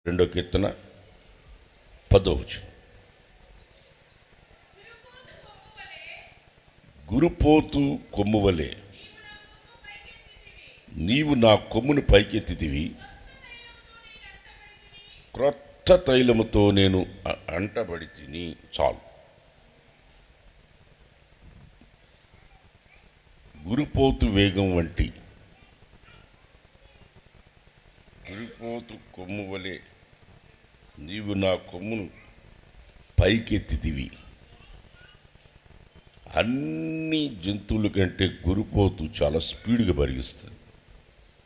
రెండో కీర్తన 10వ వచనం. గురుపోతు కొమ్మువలే నీవు నా కొమ్మును పైకెత్తితివి, క్రొత్త తైలముతో నేను అంటబడి తిని. చాలు. గురుపోతు వేగం వంటి, గురుపోతు కొమ్ము వలె నీవు నా కొమ్మును పైకెత్తితివి. అన్ని జంతువుల కంటే గురుపోతు చాలా స్పీడ్గా పరిగిస్తుంది,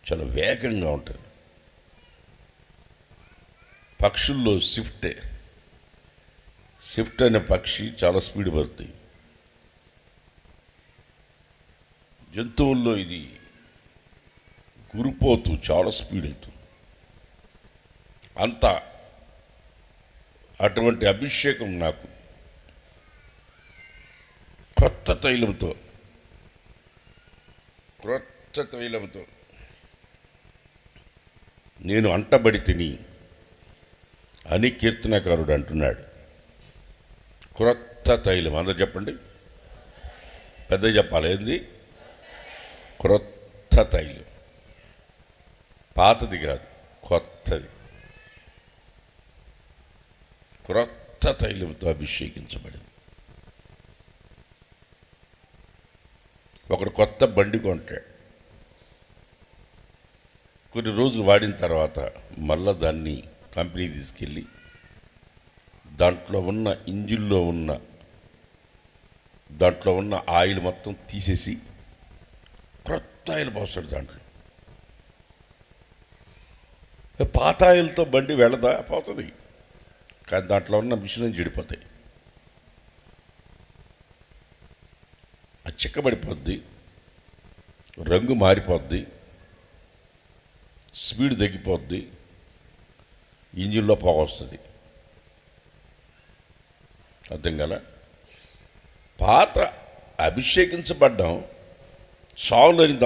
చాలా వేగంగా ఉంటుంది. పక్షుల్లో స్విఫ్ట్ అనే పక్షి చాలా స్పీడ్ పడుతుంది. జంతువుల్లో ఇది గురుపోతు చాలా స్పీడ్ అవుతుంది. అంత అటువంటి అభిషేకం నాకు క్రొత్త తైలంతో నేను అంటబడి తిని అని కీర్తనకారుడు అంటున్నాడు. క్రొత్త తైలం, అందరూ చెప్పండి, పెద్ద చెప్పాలి. ఏంది? క్రొత్త తైలం, పాతది కాదు, కొత్తది. క్రొత్త తైలంతో అభిషేకించబడింది. ఒకడు కొత్త బండి కొంటాడు, కొన్ని రోజులు వాడిన తర్వాత మళ్ళా దాన్ని కంపెనీ తీసుకెళ్ళి దాంట్లో ఉన్న ఇంజిన్లో ఉన్న ఆయిల్ మొత్తం తీసేసి క్రొత్త ఆయిల్ పోస్తాడు దాంట్లో. పాత ఆయిల్తో బండి వెళ్ళదా? పోతుంది, కానీ దాంట్లో ఉన్న మిషన్ చెడిపోతాయి. అది చిక్కబడిపోద్ది, రంగు మారిపోద్ది, స్పీడ్ తగ్గిపోద్ది, ఇంజిన్లో పొగ వస్తుంది. అర్థం కదా? పాత అభిషేకించబడ్డాం చాలని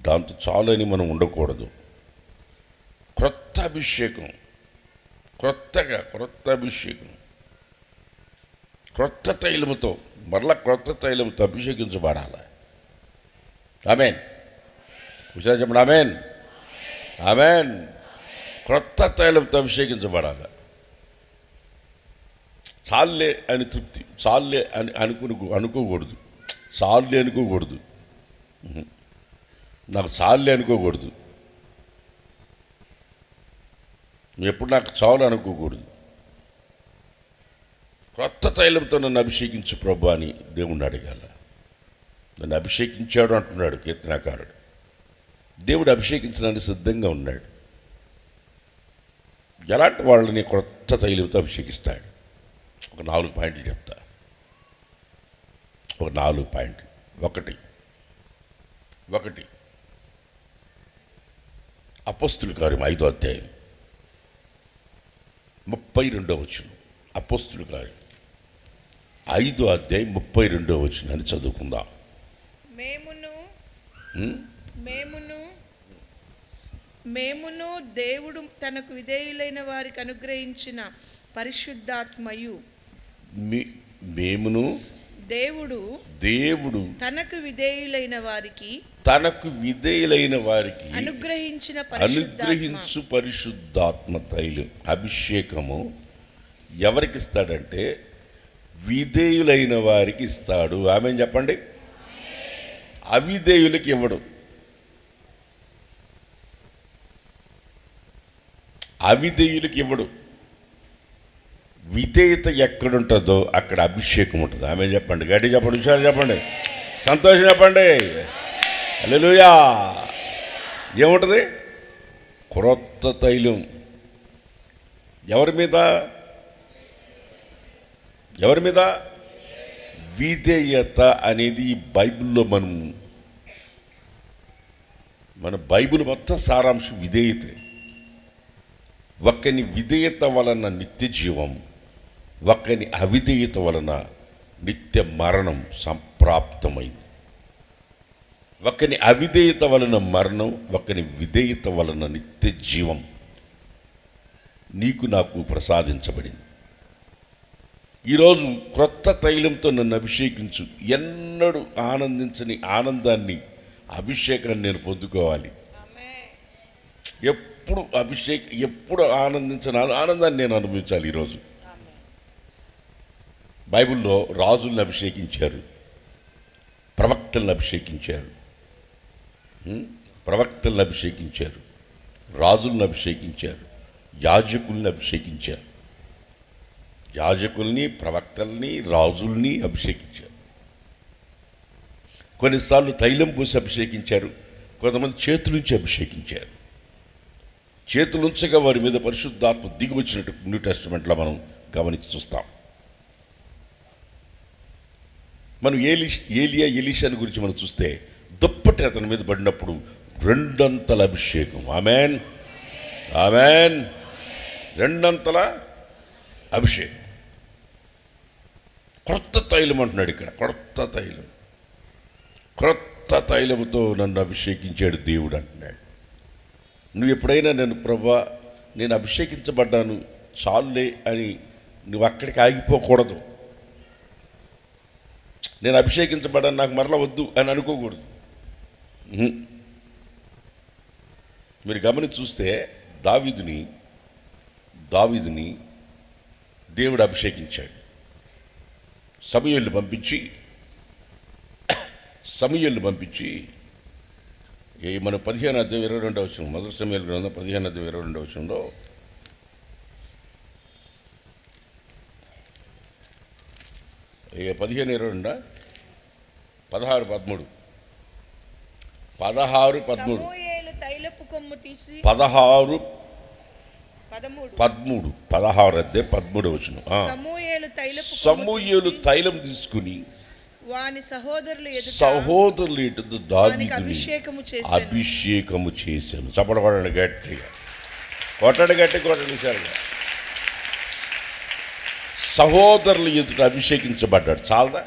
దాంతో చాలని మనం ఉండకూడదు. క్రొత్త అభిషేకం, క్రొత్త అభిషేకం, క్రొత్త తైలముతో, మరలా క్రొత్త తైలంతో అభిషేకించబడాలి. ఆమేన్. ఒకసారి చెప్పండి, ఆమేన్, ఆమేన్. క్రొత్త తైలంతో అభిషేకించబడాలి. చాలే అని తృప్తి, చాలే అని అనుకోకూడదు. చాలే అనుకోకూడదు, నాకు చాలే అనుకోకూడదు. ఎప్పుడు నాకు చాలు అనుకోకూడదు. క్రొత్త తైలంతో నన్ను అభిషేకించు ప్రభు అని దేవుణ్ణి అడగాల. నన్ను అభిషేకించాడు అంటున్నాడు కీర్తనకారుడు. దేవుడు అభిషేకించడానికి సిద్ధంగా ఉన్నాడు. ఎలాంటి వాళ్ళని క్రొత్త తైలంతో అభిషేకిస్తాడు? ఒక 4 పాయింట్లు చెప్తా. ఒక 4 పాయింట్లు. ఒకటి అపోస్తుల కార్యం 5వ అధ్యాయం 32వ వచనం. అపోస్తుల కార్యం 5వ అధ్యాయం 32వ వచనాన్ని చదువుకుందాం. మేమును దేవుడు తనకు విధేయులైన వారికి అనుగ్రహించిన పరిశుద్ధాత్మయు. మేమును దేవుడు తనకు విధేయులైన వారికి అనుగ్రహించు పరిశుద్ధాత్మ తైలం, అభిషేకము ఎవరికి ఇస్తాడంటే విధేయులైన వారికి ఇస్తాడు. ఆమేన్ చెప్పండి. అవిధేయులకి ఇవ్వడు. విధేయత ఎక్కడుంటుందో అక్కడ అభిషేకం ఉంటుంది. ఆమేన్ చెప్పండి, గట్టి చెప్పండి, హుషారు చెప్పండి, సంతోషం చెప్పండి. హల్లెలూయా. ఏముంటుంది? క్రొత్త తైలం. ఎవరి మీద? విధేయత అనేది బైబిల్లో మన బైబిల్ మొత్తం సారాంశం విధేయతే. ఒక్కని విధేయత వలన నిత్య జీవం, ఒక్కని అవిధేయత వలన నిత్య మరణం సంప్రాప్తమైంది. ఒకని అవిధేయత వలన మరణం, ఒకని విధేయత వలన నిత్య జీవం. నీకు నాకు ప్రసాదించబడింది. ఈరోజు క్రొత్త తైలంతో నన్ను అభిషేకించు. ఎన్నడూ ఆనందించని ఆనందాన్ని, అభిషేకాన్ని నేను పొందుకోవాలి. ఎప్పుడు ఆనందించిన ఆనందాన్ని నేను అనుభవించాలి. ఈరోజు బైబిల్లో రాజులను అభిషేకించారు, ప్రవక్తలను అభిషేకించారు, రాజులను అభిషేకించారు, యాజకుల్ని అభిషేకించారు. యాజకుల్ని, ప్రవక్తల్ని, రాజుల్ని అభిషేకించారు. కొన్నిసార్లు తైలం పూసి అభిషేకించారు, కొంతమంది చేతులుంచి అభిషేకించారు. చేతులుంచగా వారి మీద పరిశుద్ధాత్మ దిగి వచ్చినట్టు న్యూ టెస్టమెంట్లో మనం గమనించి చూస్తాం. మనం ఎలీషాని గురించి మనం చూస్తే దుప్పటి అతని మీద పడినప్పుడు 2 అంతల అభిషేకం. Amen, amen. 2 అంతల అభిషేకం. క్రొత్త తైలం అంటున్నాడు ఇక్కడ. క్రొత్త తైలముతో నన్ను అభిషేకించాడు దేవుడు అంటున్నాడు. నువ్వు ఎప్పుడైనా ప్రభువా నేను అభిషేకించబడ్డాను చాలులే అని నువ్వు అక్కడికి ఆగిపోకూడదు. నేను అభిషేకించబడ్డాను, నాకు మరలా వద్దు అని అనుకోకూడదు. మీరు గమనించి చూస్తే దావీదుని దేవుడు అభిషేకించాడు. సమూయేలును పంపించి మన 15:22 మొదటి సమూయేలు గ్రంథం 15:22 15:22 16:13 సమూయేలు తైలపు కొమ్ము తీసి 16 సమూయేలు తైలం తీసుకుని వాని సహోదరులు ఎదుట దావీదుని అభిషేకము చేశాను. చప్పడబడండి గట్టిగా, కొట్టండి సార్. సహోదరులు ఎదుట అభిషేకించబడ్డాడు. చాలదా?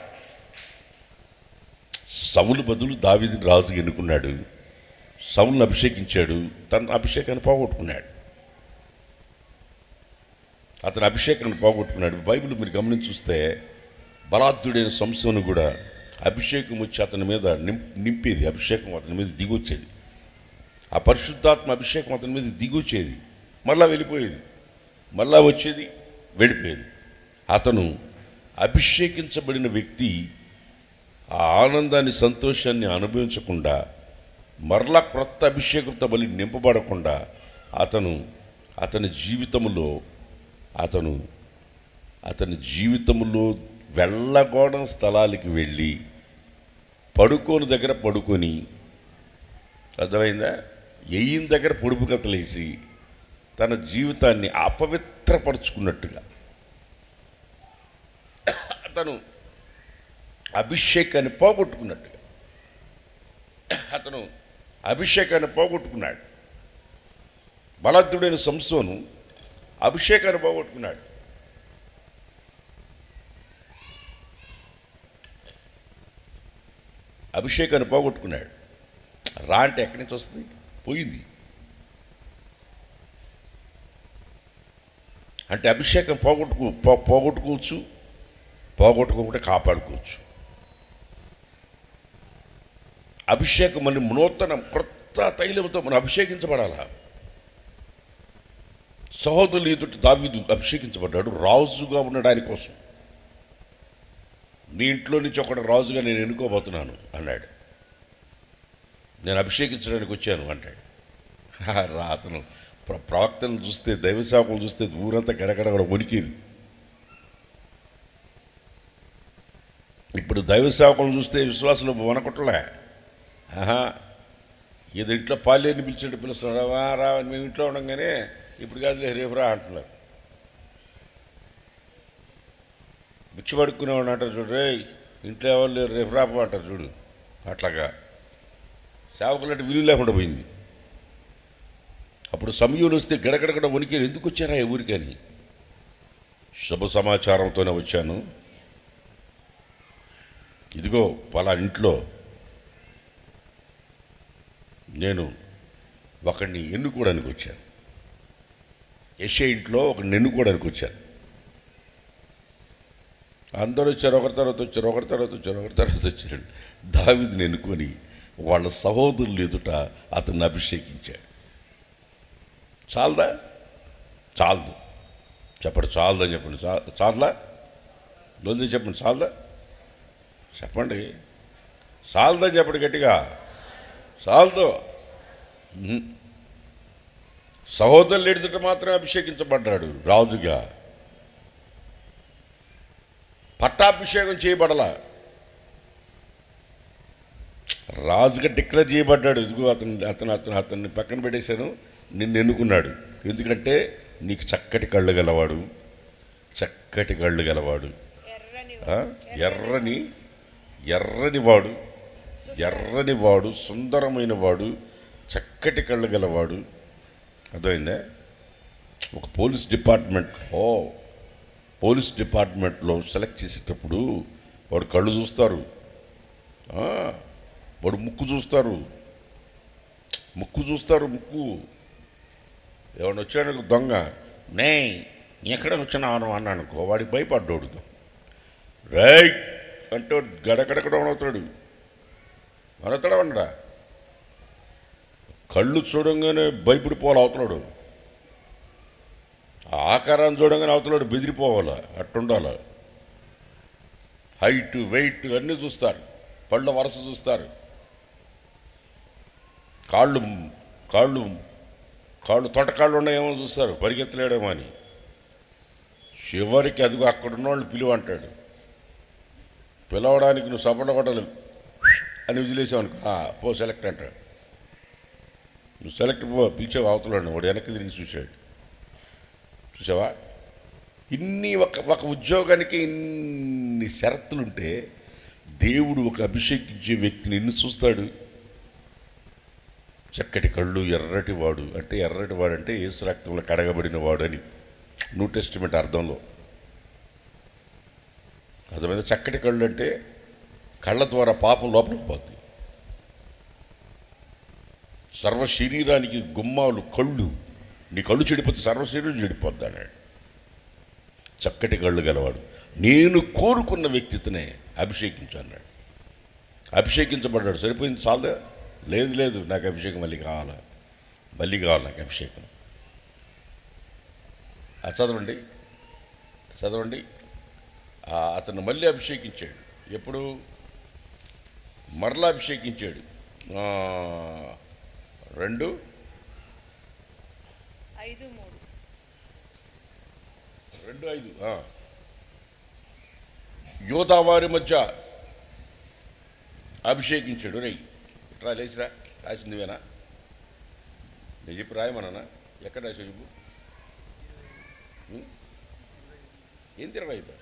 సౌలు బదులు దావీదుని రాజుగా ఎన్నుకున్నాడు. సౌలును అభిషేకించాడు, తన అభిషేకాన్ని పోగొట్టుకున్నాడు. బైబిల్ మీరు గమనించి చూస్తే బలాఢ్యుడైన సంసోను కూడా అభిషేకం వచ్చి అతని మీద నింపేది. అభిషేకం అతని మీద దిగొచ్చేది. ఆ పరిశుద్ధాత్మ అభిషేకం అతని మీద దిగొచ్చేది, మళ్ళా వెళ్ళిపోయేది, మళ్ళా వచ్చేది, వెళ్ళిపోయేది. అతను అభిషేకించబడిన వ్యక్తి ఆ ఆనందాన్ని, సంతోషాన్ని అనుభవించకుండా, మరలా క్రొత్త అభిషేకంతో మళ్ళీ నింపబడకుండా అతని జీవితంలో వెళ్ళగోడం స్థలాలకి వెళ్ళి పడుకోని దగ్గర పడుకొని, అర్థమైందా, ఎయ్యిన దగ్గర పొడుపు కథలేసి తన జీవితాన్ని అపవిత్రపరుచుకున్నట్టుగా అతను అభిషేకాన్ని పోగొట్టుకున్నాడు. బలాఢ్యుడైన సంసోను అభిషేకాన్ని పోగొట్టుకున్నాడు. రా అంటే ఎక్కడి నుంచి వస్తుంది? పోయింది. అంటే అభిషేకం పోగొట్టుకోవచ్చు, పోగొట్టుకోకుండా కాపాడుకోవచ్చు. అభిషేకం అని నూతన క్రొత్త తైలంతో మనం అభిషేకించబడాలా. సహోదరులు ఎదుట దావీదు అభిషేకించబడ్డాడు రాజుగా ఉండడానికి కోసం. నీ ఇంట్లో నుంచి ఒకటి రాజుగా నేను ఎన్నుకోబోతున్నాను అన్నాడు. నేను అభిషేకించడానికి వచ్చాను అంటాడు. అతను ప్రవక్తలను చూస్తే, దైవ సేవకులు చూస్తే ఊరంతా గడగడ వణికేది. ఇప్పుడు దైవ సేవకులను చూస్తే విశ్వాసులు వనకొట్టలే. ఏదో ఇంట్లో పాలేని పిలిచేట్టు పిలుస్తున్నాడు. రా మేము ఇంట్లో ఉండగానే ఇప్పుడు కాదు రేపు రా అంటున్నారు. భిక్ష పడుకునేవాడు అంటారు చూడు, రే ఇంట్లో ఎవరు లేరు రేపు రాపు అంటారు చూడు. అట్లాగా సేవకులంటే విలువ లేకుండా పోయింది. అప్పుడు సమయంలో వస్తే గడగడగడ వణికి ఎందుకు వచ్చారా ఈ ఊరికని. శుభ సమాచారంతోనే వచ్చాను. ఇదిగో పలా ఇంట్లో నేను ఒకడిని ఎన్నుకోవడానికి వచ్చాను. యెషయా ఇంట్లో ఒక నెన్నుకోవడానికి వచ్చాను. అందరూ వచ్చారు, ఒకరి తర్వాత వచ్చారు. దావీదుని ఎన్నుకొని వాళ్ళ సహోదరులు ఎదుట అతన్ని అభిషేకించాడు. చాలదా? చాలదు. చెప్పండి, చాలదని చెప్పండి. చాలదా? దొల్ది చెప్పండి, చాలదా? చెప్పండి, చాలదని చెప్పండి గట్టిగా. చాలదు. సహోదరులు ఎదుట మాత్రమే అభిషేకించబడ్డాడు రాజుగా. పట్టాభిషేకం చేయబడలా, రాజుగా డిక్లేర్ చేయబడ్డాడు. ఇదిగో అతన్ని పక్కన పెట్టేశాను, నిన్ను ఎన్నుకున్నాడు. ఎందుకంటే నీకు చక్కటి కళ్ళు గలవాడు, ఎర్రని వాడు, సుందరమైన వాడు, చక్కటి కళ్ళు గలవాడు. అర్థమైందా? ఒక పోలీస్ డిపార్ట్మెంట్లో సెలెక్ట్ చేసేటప్పుడు వాడు కళ్ళు చూస్తారు, వాడు ముక్కు చూస్తారు. ఎవడు వచ్చాడు దొంగ, నే ఎక్కడ వచ్చినాను అన్నానుకో, వాడికి భయపడ్డాడు. రైట్ అంటే గడగడగడ అవుతాడు. అనతాడా? కళ్ళు చూడంగానే భయపడిపోవాలి అవుతున్నాడు. ఆకారాన్ని చూడంగానే అవుతున్నాడు బెదిరిపోవాలి. అట్టుండాలి. హైట్, వెయిట్ అన్నీ చూస్తారు, పళ్ళ వరుస చూస్తారు, కాళ్ళు తొటకాళ్ళు ఉన్నాయేమో చూస్తారు, పరిగెత్తలేడేమో అని. చివరికి అదిగో అక్కడున్న వాళ్ళు పిలువ అంటాడు. పిలవడానికి నువ్వు సపోర్ట్ కొట్టాలి అని వదిలేసావు అనుకో, పో సెలెక్ట్ అంటాడు. నువ్వు సెలెక్ట్ పో, పిలిచావు అవతలాడు. వాడు వెనక్కి తిరిగి చూసావా? ఇన్ని ఒక ఉద్యోగానికి ఇన్ని షరతులుంటే దేవుడు ఒక అభిషేకించే వ్యక్తిని ఎన్ని చూస్తాడు. చక్కటి కళ్ళు, ఎర్రటివాడు అంటే యేసు రక్తంలో కడగబడిన వాడు అని న్యూ టెస్టిమెంట్ అర్థంలో అర్థమైంది. చక్కటి కళ్ళు అంటే కళ్ళ ద్వారా పాపం లోపలికి పోతుంది. సర్వ శరీరానికి గుమ్మాలు కళ్ళు. నీ కళ్ళు చెడిపోతే సర్వ శరీరం చెడిపోద్ది అన్నాడు. చక్కటి కళ్ళు గలవాడు, నేను కోరుకున్న వ్యక్తిత్వనే అభిషేకించు అన్నాడు. అభిషేకించబడ్డాడు. సరిపోయింది, చాలదా? లేదు, నాకు అభిషేకం మళ్ళీ కావాలి నాకు అభిషేకం. చదవండి. అతను మళ్ళీ అభిషేకించాడు. ఎప్పుడు? మరలా అభిషేకించాడు. 2:5 యోధావారి మధ్య అభిషేకించాడు. ఇట్రా లేచిరా, రాసిందివేనా? నేను చెప్పి రాయమన్నా? ఎక్కడ రాసావు చెప్పు. ఏం తిరగైపో.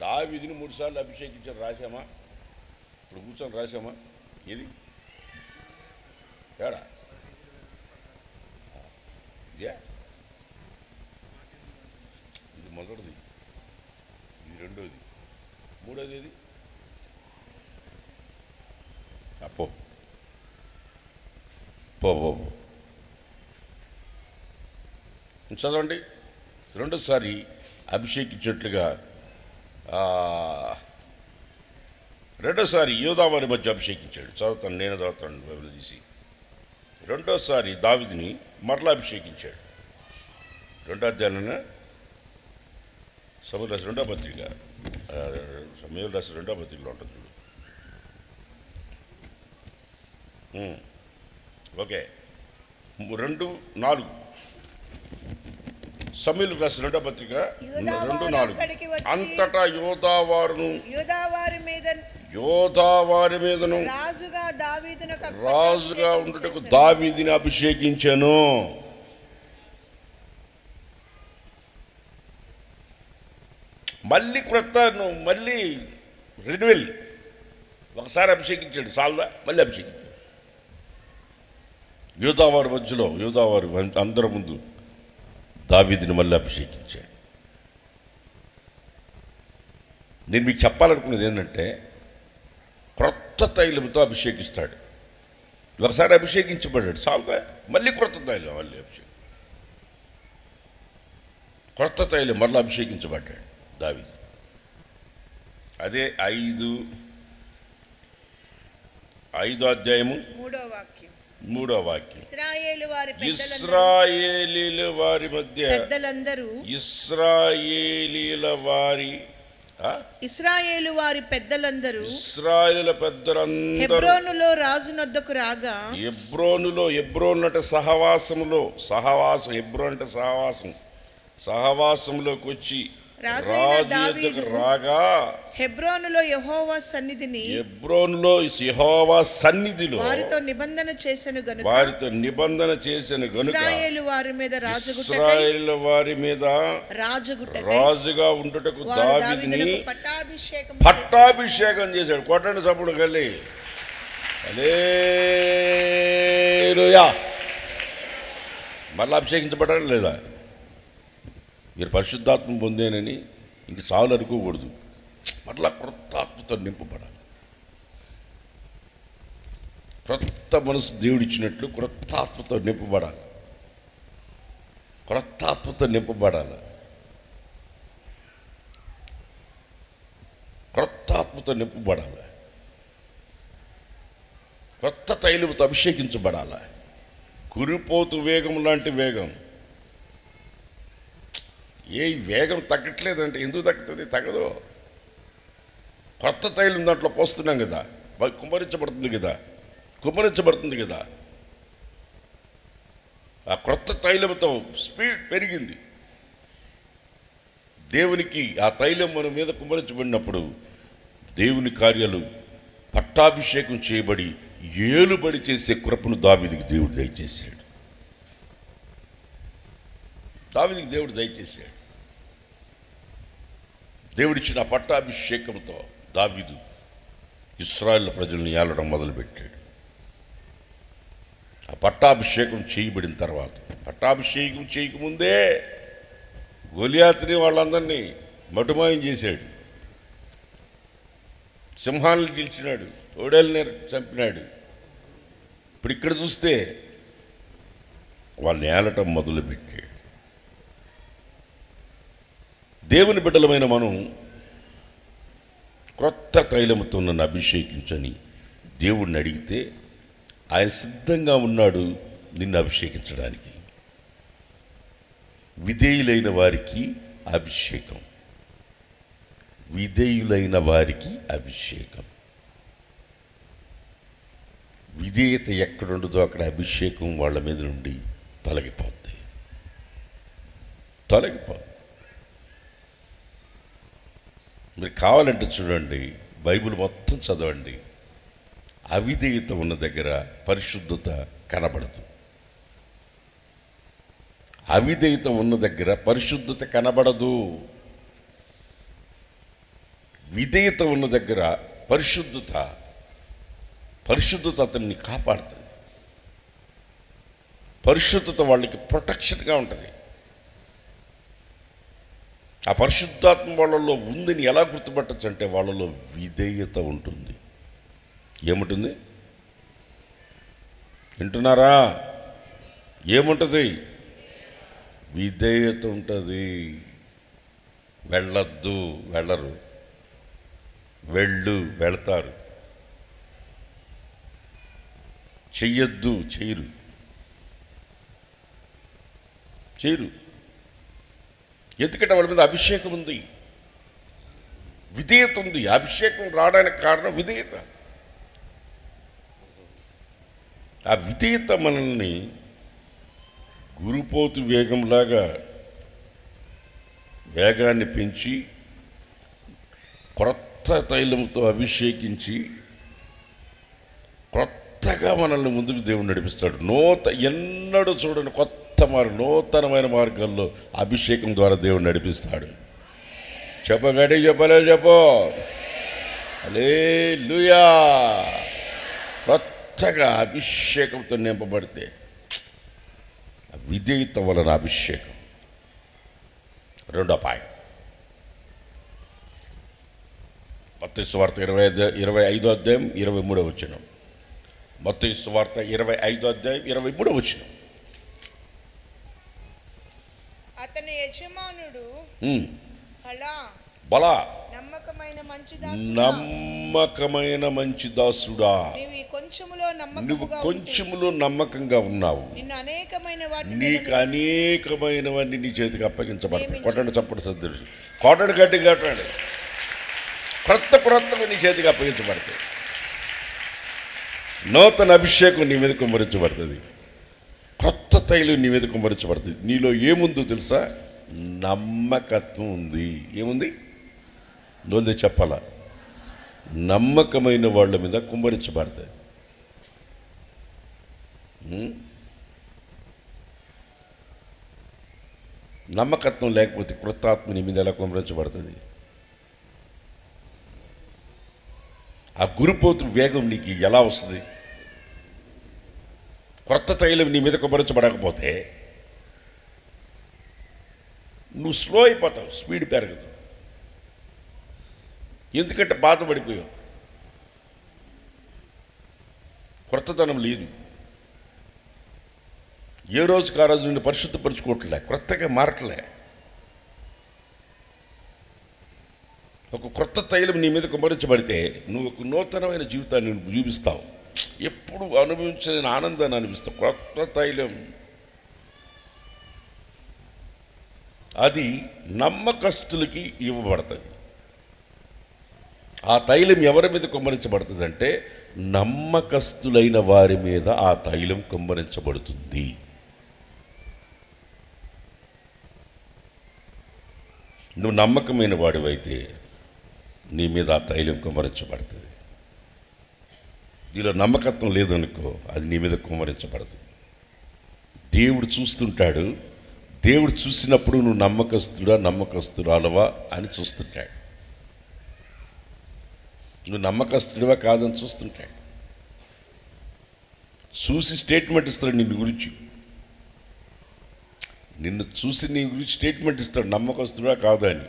దావీదుని 3 సార్లు అభిషేకించారు. రాశామా? ఇప్పుడు కూర్చొని రాశామా? ఏది ఏడా? ఇది మొదటిది, ఇది రెండోది, మూడోది ఏది? పో చదవండి. రెండోసారి అభిషేకించినట్లుగా రెండోసారి యోధావారి మధ్య అభిషేకించాడు. చదువుతాను, నేను చదువుతాను బైబిల్ తీసి. రెండోసారి దావీదుని మరలా అభిషేకించాడు. 2వ అధ్యాయం సమూయేలు రాసిన 2వ పత్రిక, సమూయేలు రాసిన 2వ పత్రికలో ఉంటుంది చూడు. ఓకే, 2:4 సమూయేలు రాసిన 2వ పత్రిక 2:4. అంతటా యోధావారి మీదను రాజుగా ఉండుటకు దావీదుని అభిషేకించెను. మళ్ళీ మళ్ళీ రెన్యువల్. ఒకసారి అభిషేకించాడు, చాలదా? మళ్ళీ అభిషేకించాడు. యోధావారి మధ్యలో, యోధావారి అందరి ముందు దావీదుని మళ్ళీ అభిషేకించాడు. నేను మీకు చెప్పాలనుకున్నది ఏంటంటే, క్రొత్త తైలంతో అభిషేకిస్తాడు. ఒకసారి అభిషేకించబడ్డాడు, చాలుదా? మళ్ళీ కొత్త తైలం, మళ్ళీ అభిషేకం, కొత్త తైలం, మళ్ళీ అభిషేకించబడ్డాడు దావీదు. అదే 5వ అధ్యాయము 3వ వాక్యం. 3వ వాక్యం. ఇశ్రాయేలు వారి మధ్య పెద్దలందరూ ఇశ్రాయేలీల వారి పెద్దలందరూ ఇశ్రాయేలు పెద్దలందరూ హెబ్రోనులో రాజు నొద్దకు రాగా, హెబ్రోను అంటే హెబ్రోన్ అంటే సహవాసంలోకి వచ్చి రాజు దగ్గరకు రాగా, హెబ్రోనులో యెహోవా సన్నిధిలో వారితో నిబంధన చేసెను గనుక ఇశ్రాయేలు వారి మీద రాజుగా ఉండుటకు దావీదుని పట్టాభిషేకం చేశాడు. కొట్టండి చప్పుడు గల్లి, హల్లెలూయా. మళ్ళీ అభిషేకించబడ్డాడు లేదా? మీరు పరిశుద్ధాత్మ పొందేనని ఇంక చాలు అనుకోకూడదు, మరలా క్రొత్త ఆత్మతో నింపబడాలి. క్రొత్త మనసు దేవుడిచ్చినట్లు క్రొత్త ఆత్మతో నింపబడాలి, క్రొత్త ఆత్మతో నింపబడాలి, క్రొత్త ఆత్మతో నింపబడాలి, క్రొత్త తైలముతో అభిషేకించబడాలి. కురిపోతు వేగం లాంటి వేగం. ఏ వేగం తగ్గట్లేదంటే ఎందుకు తగ్గుతుంది? తగ్గదు. కొత్త తైలం దాంట్లో పోస్తున్నాం కదా, కుమ్మరించబడుతుంది కదా. ఆ క్రొత్త తైలంతో స్పీడ్ పెరిగింది. దేవునికి ఆ తైలం మన మీద కుమ్మరించబడినప్పుడు దేవుని కార్యాలు పట్టాభిషేకం చేయబడి ఏలుబడి చేసే కృపను దావీదుకి దేవుడు దయచేశాడు. దేవుడిచ్చిన పట్టాభిషేకంతో దావీదు ఇశ్రాయేలు ప్రజల్ని ఏలడం మొదలుపెట్టాడు. ఆ పట్టాభిషేకం చేయబడిన తర్వాత, పట్టాభిషేకం చేయకముందే గొలియాతుని వాళ్ళందరినీ మటుమాయం చేశాడు, సింహాలను గెలిచినాడు, తోడేళ్ళని చంపినాడు. ఇప్పుడు ఇక్కడ చూస్తే వాళ్ళని ఏలటం మొదలుపెట్టాడు. దేవుని బిడ్డలమైన మనం క్రొత్త తైలముతో నన్ను అభిషేకించని దేవుడిని అడిగితే ఆయన సిద్ధంగా ఉన్నాడు నిన్ను అభిషేకించడానికి. విధేయులైన వారికి అభిషేకం, విధేయులైన వారికి అభిషేకం. విధేయత ఎక్కడుండదో అక్కడ అభిషేకం వాళ్ళ మీద నుండి తొలగిపోద్ది. మీరు కావాలంటే చూడండి, బైబిల్ మొత్తం చదవండి. అవిధేయత ఉన్న దగ్గర పరిశుద్ధత కనబడదు. అవిధేయత ఉన్న దగ్గర పరిశుద్ధత కనబడదు. విధేయత ఉన్న దగ్గర పరిశుద్ధత అతన్ని కాపాడుతుంది. పరిశుద్ధత వాళ్ళకి ప్రొటెక్షన్గా ఉంటుంది. ఆ పరిశుద్ధాత్మ వాళ్ళలో ఉందని ఎలా గుర్తుపట్టచ్చు అంటే వాళ్ళలో విధేయత ఉంటుంది. ఏముంటుంది వింటున్నారా? ఏముంటుంది? విధేయత ఉంటుంది. వెళ్ళొద్దు, వెళ్ళరు, వెళ్తారు. చెయ్యొద్దు, చేయరు. ఎందుకంటే వాళ్ళ మీద అభిషేకం ఉంది, విధేయత ఉంది. అభిషేకం రావడానికి కారణం విధేయత. ఆ విధేయత మనల్ని గురిపోతు వేగంలాగా వేగాన్ని పెంచి క్రొత్త తైలంతో అభిషేకించి కొత్తగా మనల్ని ముందుకు దేవుడు నడిపిస్తాడు. ఎన్నడూ చూడని నూతనమైన మార్గంలో అభిషేకం ద్వారా దేవుడు నడిపిస్తాడు. చెప్పగడి చెప్పో హల్లెలూయా. కొత్తగా అభిషేకంతో నింపబడితే విధేయత వలన అభిషేకం. రెండో పాయింట్, మత్తయి సువార్త 25వ అధ్యాయం 23వ వచనం. మత్తయి సువార్త 25వ అధ్యాయం 23వ వచనం. అతని యజమానుడు అలా బలా నమ్మకమైన మంచి దాసుడా, నమ్మకమైన మంచి దాసుడా, నీవు కొంచెములో నువ్వు నమ్మకముగా కొంచెములో నమ్మకంగా ఉన్నావు, నిన్ను అనేకమైన వాటి నీకు అనేకమైనవన్నీ నీ చేతికి అప్పగించబడతాయి. కొట్టండి చప్పుడు సర్దుడు, కొట్టండి గట్టి కట్టండి. క్రొత్తగా నీ చేతికి అప్పగించబడతాయి. నూతన అభిషేకం నీ మీద కుమ్మరించబడుతుంది. కొత్త తైలం నీ మీద కుమ్మరించబడుతుంది. నీలో ఏముందో తెలుసా? నమ్మకత్వం ఉంది. ఏముంది? నోల్దే చెప్పాలా? నమ్మకమైన వాళ్ళ మీద కుమ్మరించబడుతుంది. నమ్మకత్వం లేకపోతే కృతాత్మ నీ మీద ఎలా కుమ్మరించబడుతుంది? ఆ గురిపోతు వేగం నీకు ఎలా వస్తుంది? కొత్త తైలం నీ మీద కుమ్మరించబడకపోతే నువ్వు స్లో అయిపోతావు, స్పీడ్ పెరగదు. ఎందుకంటే బాధపడిపోయావు, కొత్తదనం లేదు. ఏ రోజుకి ఆ రోజు నిన్ను పరిశుద్ధపరచుకోవట్లే, కొత్తగా మారట్లే. ఒక కొత్త తైలం నీ మీద కుమ్మరించబడితే నువ్వు ఒక నూతనమైన జీవితాన్ని జీవిస్తావు. ఎప్పుడు అనుభవించలేని ఆనందాన్ని అనిపిస్తావు. కొత్త తైలం అది నమ్మకస్తులకి ఇవ్వబడుతుంది. ఆ తైలం ఎవరి మీద కుమ్మరించబడుతుంది అంటే నమ్మకస్తులైన వారి మీద ఆ తైలం కుమ్మరించబడుతుంది. నువ్వు నమ్మకమైన వాడివైతే నీ మీద ఆ తైలం కుమ్మరించబడుతుంది. నీలో నమ్మకత్వం లేదనుకో, అది నీ మీద కుమ్మరించబడదు. దేవుడు చూస్తుంటాడు. దేవుడు చూసినప్పుడు నువ్వు నమ్మకస్తురాలవా అని చూస్తుంటాడు. నువ్వు నమ్మకస్తుడివా కాదని చూస్తుంటాడు. చూసి స్టేట్మెంట్ ఇస్తాడు నిన్ను గురించి. నిన్ను చూసి నీ గురించి స్టేట్మెంట్ ఇస్తాడు, నమ్మకస్తుడా కాదా అని.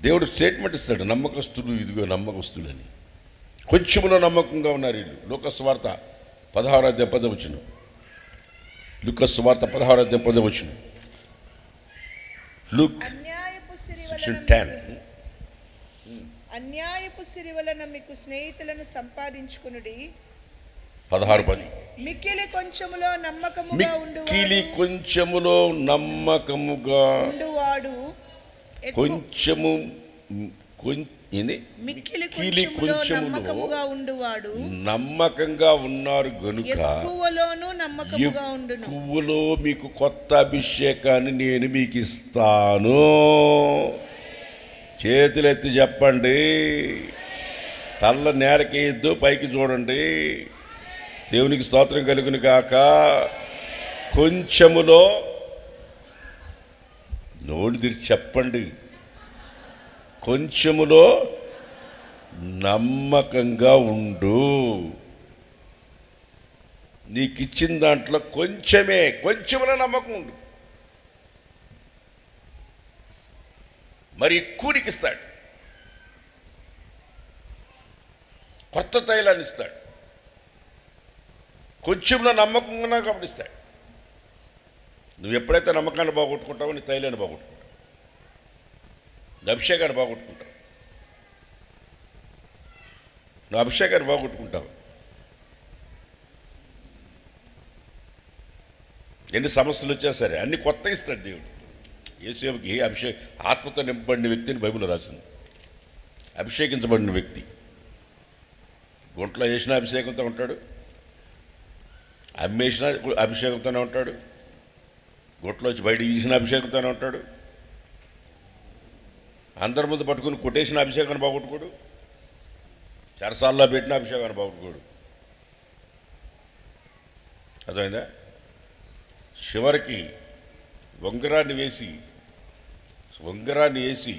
దేవుడు స్టేట్మెంట్ ఇస్తాడు, నమ్మకస్తుడు, ఇదిగో నమ్మకస్తుడు అని. కొంచెంలో నమ్మకంగా ఉన్నారు వీళ్ళు. లూకాసువార్త 16వ అధ్యాయం 10వ వచనం. లూకాసువార్త 16వ అధ్యాయం 10వ వచనం. లుక్ అన్యాయపు సిరి వలన మీకు స్నేహితులను సంపాదించుకునుడి. 16:10. మిక్కిలి కొంచెములో నమ్మకముగా ఉండువాడు నమ్మకంగా ఉన్నారు గనుక ఎక్కువలో మీకు కొత్త అభిషేకాన్ని నేను మీకు ఇస్తాను. చేతులెత్తి చెప్పండి, తల్ల నేలకేయద్దు, పైకి చూడండి. దేవునికి స్తోత్రం కలుగును గాక. కొంచెములో నోళ్ళు తెరిచి చెప్పండి, కొంచెములో నమ్మకంగా ఉండు. నీకు ఇచ్చిన దాంట్లో కొంచెములో నమ్మకం ఉండు. మరి ఎక్కువ నీకు ఇస్తాడు, కొత్త తైలాన్ని ఇస్తాడు. కొంచెంలో నమ్మకంగా ఉన్నావు కాబట్టి ఇస్తాడు. నువ్వు ఎప్పుడైతే నమ్మకాన్ని బాగొట్టుకుంటావో నీ తైలాన్ని బాగొట్టుకుంటావు, నీ అభిషేకాన్ని బాగొట్టుకుంటావు. నువ్వు అభిషేకాన్ని బాగొట్టుకుంటావు. ఎన్ని సమస్యలు వచ్చా సరే అన్ని కొత్త ఇస్తాడు దేవుడు. యేసుకి ఆత్మతో నింపబడిన వ్యక్తిని బైబిల్లో రాసింది. అభిషేకించబడిన వ్యక్తి గుంట్లో వేసిన అభిషేకంతో ఉంటాడు, అమ్మేసిన అభిషేకంతోనే ఉంటాడు, గుంట్లో వచ్చి బయట తీసిన అభిషేకంతోనే ఉంటాడు, అందరి ముందు పట్టుకుని కొట్టేసిన అభిషేకాన్ని బాగొట్టుకోడు, చెరసాల్లో పెట్టిన అభిషేకాన్ని బాగొట్టుకోడు. అర్థమైందా? చివరికి ఉంగరాన్ని వేసి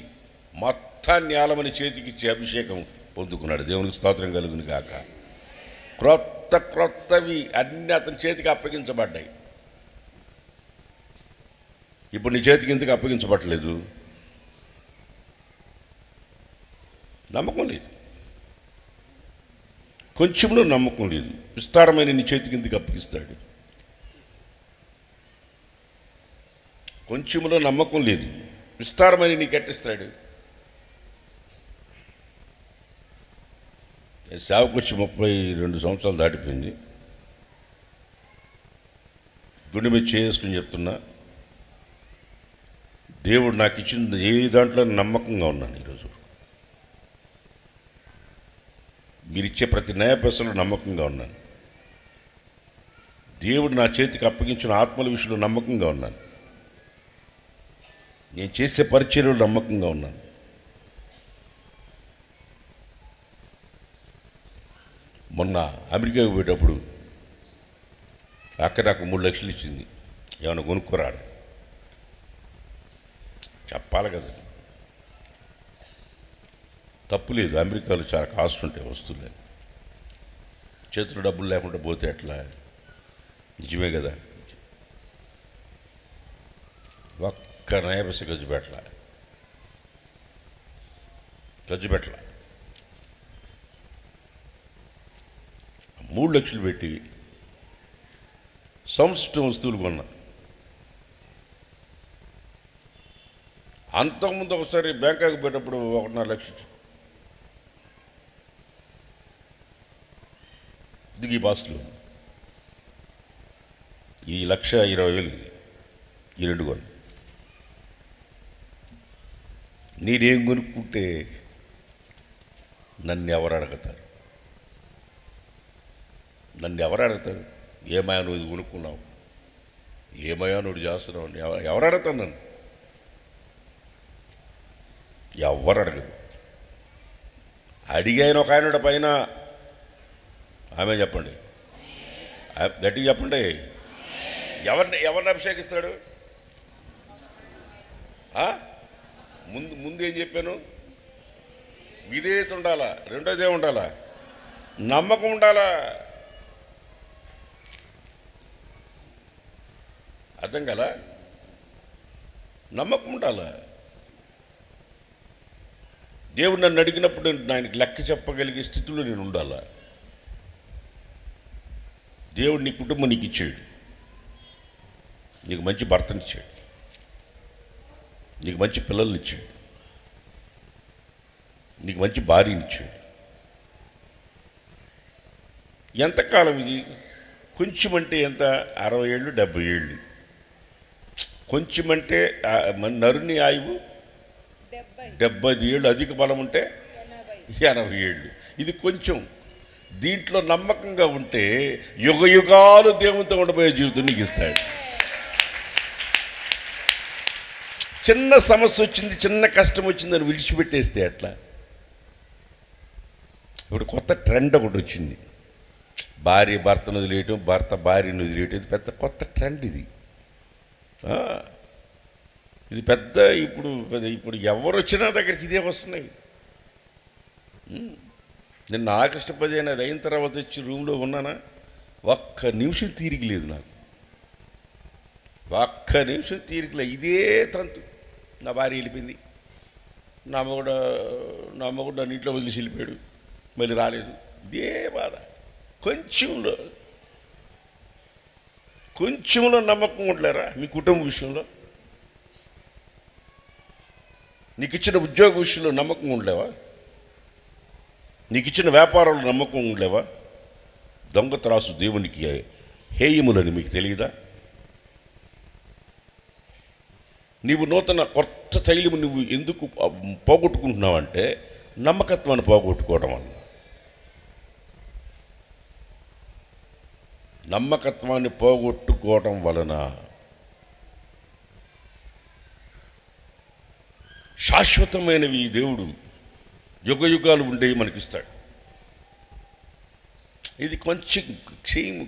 మొత్తాన్ని ఆలమని చేతికిచ్చి అభిషేకం పొందుకున్నాడు. దేవునికి స్తోత్రం కలుగును గాక. క్రొత్తవి అన్నీ అతని చేతికి అప్పగించబడ్డాయి. ఇప్పుడు నీ చేతికి ఎందుకు అప్పగించబట్టలేదు? నమ్మకం లేదు. కొంచెంలో నమ్మకం లేదు, విస్తారమైన నీ చేతి కిందకి అప్పగిస్తాడు. కొంచెంలో నమ్మకం లేదు, విస్తారమైన నీకు కట్టిస్తాడు. సేవకు వచ్చి 32 సంవత్సరాలు దాటిపోయింది. గుండె మీద చేసుకుని చెప్తున్నా, దేవుడు నాకు ఇచ్చిన ఏ దాంట్లో నమ్మకంగా ఉన్నాను. ఈరోజు మీరిచ్చే ప్రతి నయ పైసలో నమ్మకంగా ఉన్నాను. దేవుడు నా చేతికి అప్పగించిన ఆత్మల విషయంలో నమ్మకంగా ఉన్నాను. నేను చేసే పరిచర్యలో నమ్మకంగా ఉన్నాను. మొన్న అమెరికాకు పోయేటప్పుడు అక్కడ నాకు 3 లక్షలు ఇచ్చింది. ఏమైనా కొనుక్కోరాడు చెప్పాలి కదా. తప్పు లేదు, అమెరికాలో చాలా కాస్ట్ ఉంటాయి వస్తువులే. చేతులు డబ్బులు లేకుండా పోతే ఎట్లా? నిజమే కదా. ఒక్క నయపైస ఖర్చు పెట్టల 3 లక్షలు పెట్టి సంస్కృతం వస్తువులు కొన్నా. అంతకుముందు ఒకసారి బ్యాంకాక్ పోయేటప్పుడు 1.5 లక్షలు దిగి బాస్కులు. ఈ 1,20,000 ఈ 2 కొన్నా. నేనేం కొనుక్కుంటే నన్ను ఎవరు అడుగుతారు? ఏమయ్యా నువ్వు ఇది కొనుక్కున్నావు, ఏమయ్యా నువ్వు చేస్తున్నావు, ఎవరు అడుగుతాను? నన్ను ఎవరు అడగదు. అడిగాను ఒక ఆయన పైన, ఆమె చెప్పండి, గట్టిగా చెప్పండి. ఎవరిని అభిషేకిస్తాడు? ముందు ఏం చెప్పాను? విధేయత ఉండాలా, రెండోది ఏముండాలా? నమ్మకం ఉండాలా. అర్థం కదా? నమ్మకం ఉండాలా. దేవుడు నన్ను అడిగినప్పుడు ఆయనకి లెక్క చెప్పగలిగే స్థితిలో నేను ఉండాలా. దేవుడు నీ కుటుంబం నీకు ఇచ్చాడు, నీకు మంచి భర్తనిచ్చాడు, నీకు మంచి పిల్లల్ని ఇచ్చాడు, నీకు మంచి భార్యనిచ్చాడు. ఎంతకాలం ఇది? కొంచెం అంటే ఎంత? 60 ఏళ్ళు 70 ఏళ్ళు. కొంచెం అంటే నరుని ఆయువు 70 ఏళ్ళు, అధిక బలం ఉంటే 80 ఏళ్ళు. ఇది కొంచెం. దీంట్లో నమ్మకంగా ఉంటే యుగ యుగాలు దేవునితో ఉండబోయే జీవితం నీకు ఇస్తాడు. చిన్న సమస్య వచ్చింది, చిన్న కష్టం వచ్చిందని విడిచిపెట్టేస్తే ఎట్లా? ఇప్పుడు కొత్త ట్రెండ్ ఒకటి వచ్చింది, భార్య భర్తను వదిలేయటం, భర్త భార్యను వదిలేయటం. ఇది పెద్ద కొత్త ట్రెండ్ ఇది. ఇది పెద్ద ఇప్పుడు ఎవరు వచ్చినా దగ్గరికి ఇదే వస్తున్నాయి. నిన్న ఆగస్టు 15 అది అయిన తర్వాత వచ్చి రూమ్లో ఉన్నానా, ఒక్క నిమిషం తీరిక లేదు నాకు, ఒక్క నిమిషం తీరికలే. ఇదే తంతు. నా భార్య వెళ్ళిపోయింది, నా మగుడు నన్ను ఇంట్లో వదిలేసి వెళ్ళిపోయాడు, మళ్ళీ రాలేదు. ఇదే బాధ. కొంచెంలో నమ్మకం ఉండలేరా మీ కుటుంబ విషయంలో? నీకు ఇచ్చిన ఉద్యోగ విషయంలో నమ్మకం ఉండలేవా? నీకు ఇచ్చిన వ్యాపారంలో నమ్మకం ఉండలేవా? దొంగ త్రాసు దేవునికి హేయములని మీకు తెలియదా? నీవు కొత్త తైలము నువ్వు ఎందుకు పోగొట్టుకుంటున్నావంటే నమ్మకత్వాన్ని పోగొట్టుకోవడం వల్ల. నమ్మకత్వాన్ని పోగొట్టుకోవడం వలన శాశ్వతమైనవి దేవుడు యుగ యుగాలు ఉండేవి మనకిస్తాడు. ఇది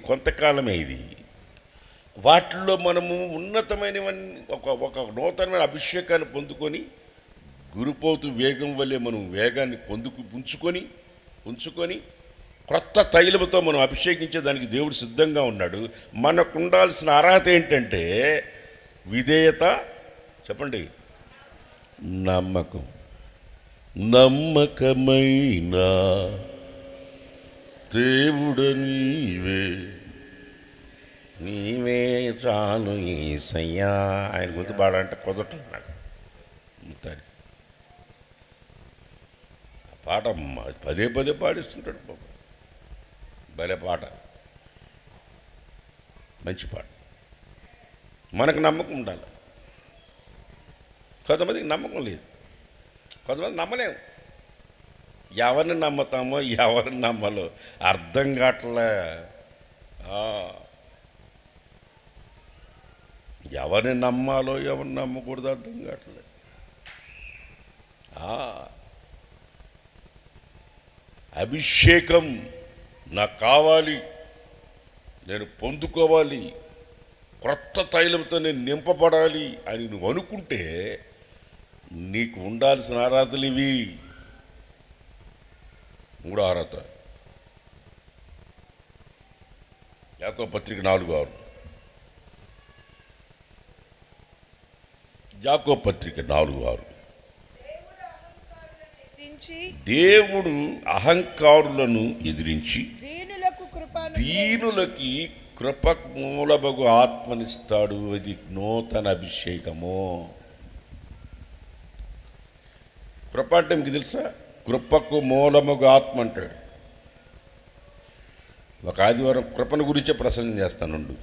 కొంతకాలమే. ఇది వాటిల్లో మనము ఉన్నతమైనవన్నీ ఒక నూతనమైన అభిషేకాన్ని పొందుకొని గురుపోతు వేగం వల్లే మనం వేగాన్ని ఉంచుకొని క్రొత్త తైలముతో మనం అభిషేకించేదానికి దేవుడు సిద్ధంగా ఉన్నాడు. మనకు ఉండాల్సిన అర్హత ఏంటంటే విధేయత, చెప్పండి, నమ్మకమైన దేవుడ నీవే, నీవే చాలు యేసయ్యా. ఆయన గుర్తు పాడాలంటే కుదరట్లేదు నాకు. ఆ పాట పదే పదే పాడిస్తుంటాడు బాబు. భలే పాట, మంచి పాట. మనకు నమ్మకం ఉండాలి. కొంతమందికి నమ్మకం లేదు, కొంతమంది నమ్మలేము. ఎవరిని నమ్ముతామో ఎవరిని నమ్మలో అర్థం కావట్లే. ఎవరిని నమ్మాలో ఎవరిని నమ్మకూడదు అర్థం కావట్లే. అభిషేకం నాకు కావాలి, నేను పొందుకోవాలి, క్రొత్త తైలంతో నేను నింపబడాలి అని నువ్వు అనుకుంటే నీకు ఉండాల్సిన ఆరాధనలు ఇవి. మూడో ఆరాధన యాకోబు పత్రిక 4:6. యాకోబు పత్రిక 4:6. దేవుడు అహంకారులను ఎదిరించి దీనులకి కృప మూలమగు ఆత్మనిస్తాడు. అది నూతన అభిషేకము. కృప అంటే మీకు తెలుసా? కృపకు మూలమగు ఆత్మ అంటాడు. ఒక ఆదివారం కృపను గురించే ప్రసంగం చేస్తానుండు.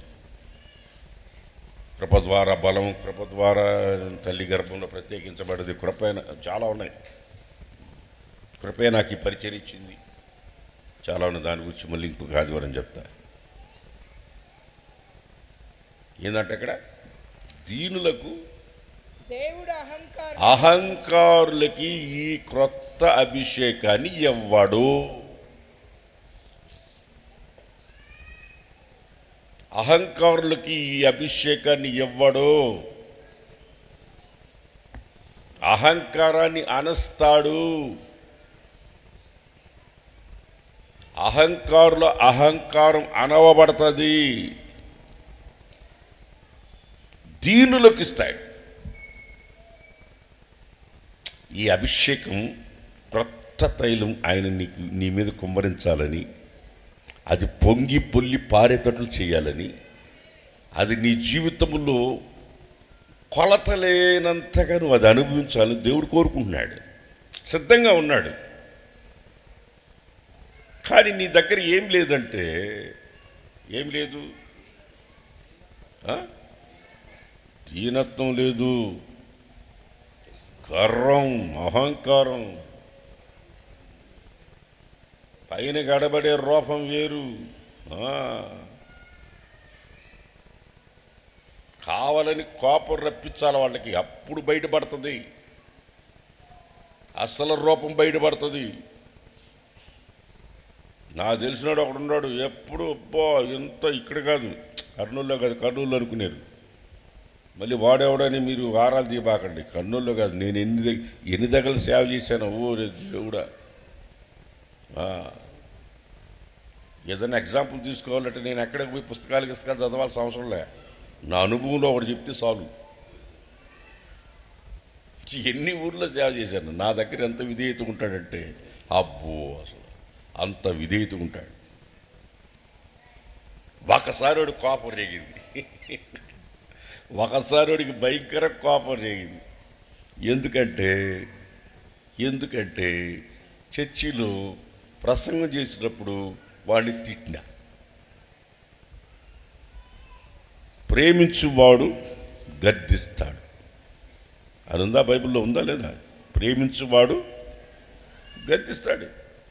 కృప ద్వారా బలం, కృప ద్వారా తల్లి గర్భంలో ప్రత్యేకించబడేది కృప. చాలా ఉన్నాయి. కృపే నాకు ఈ పరిచయం ఇచ్చింది. చాలా ఉన్నాయి. దాని గురించి మళ్ళీ ఇంకొక ఆదివారం చెప్తా. ఏంటంటే ఇక్కడ దీనులకు, అహంకారులకి ఈ క్రొత్త అభిషేకాన్ని ఇవ్వడు. అహంకారులకి ఈ అభిషేకాన్ని ఇవ్వడు. అహంకారాన్ని అనస్తాడు. అహంకారుల అహంకారం అనవబడుతుంది. దీనులకు ఇస్తాడు. ఈ అభిషేకం క్రొత్త తైలం ఆయన నీ మీద కుమ్మరించాలని, అది పొంగి పొల్లి పారేటట్లు చేయాలని, అది నీ జీవితంలో కొలతలేనంతగా నువ్వు అది అనుభవించాలని దేవుడు కోరుకుంటున్నాడు, సిద్ధంగా ఉన్నాడు. కానీ నీ దగ్గర ఏం లేదంటే, ఏం లేదు, దీనత్వం లేదు, గర్వం, అహంకారం, పైన గడబడే రూపం వేరు. కావాలని కోపం రప్పించాలి వాళ్ళకి, అప్పుడు బయటపడుతుంది, అసలు రూపం బయటపడుతుంది. నాకు తెలిసినాడు ఒకడున్నాడు, ఎప్పుడు అబ్బో ఎంత ఇక్కడ కాదు, కర్నూలులో కాదు, కర్నూలు అనుకునేరు. మళ్ళీ వాడేవాడని మీరు వారాలు తీయబాకండి. కర్నూలులో కాదు, నేను ఎన్ని దగ్గర సేవ చేశాను. ఓ దేవుడా, ఏదైనా ఎగ్జాంపుల్ తీసుకోవాలంటే నేను ఎక్కడికి పోయి పుస్తకాలు చదవాల్సిన అవసరం లే. నా అనుభవంలో ఒకటి చెప్తే చాలు. ఎన్ని ఊర్లో సేవ చేశాను. నా దగ్గర ఎంత విధేయత ఉంటాడంటే, అబ్బో అసలు అంత విధేయత ఉంటాడు. ఒకసారి వాడు కోపం రేగింది, ఒకసారి వాడికి భయంకర కోపం రేగింది. ఎందుకంటే చర్చిలో ప్రసంగం చేసినప్పుడు వాడిని తిట్టిన. ప్రేమించువాడు గద్దిస్తాడు అని ఉందా? బైబిల్లో ఉందా లేదా? ప్రేమించువాడు గద్దిస్తాడు.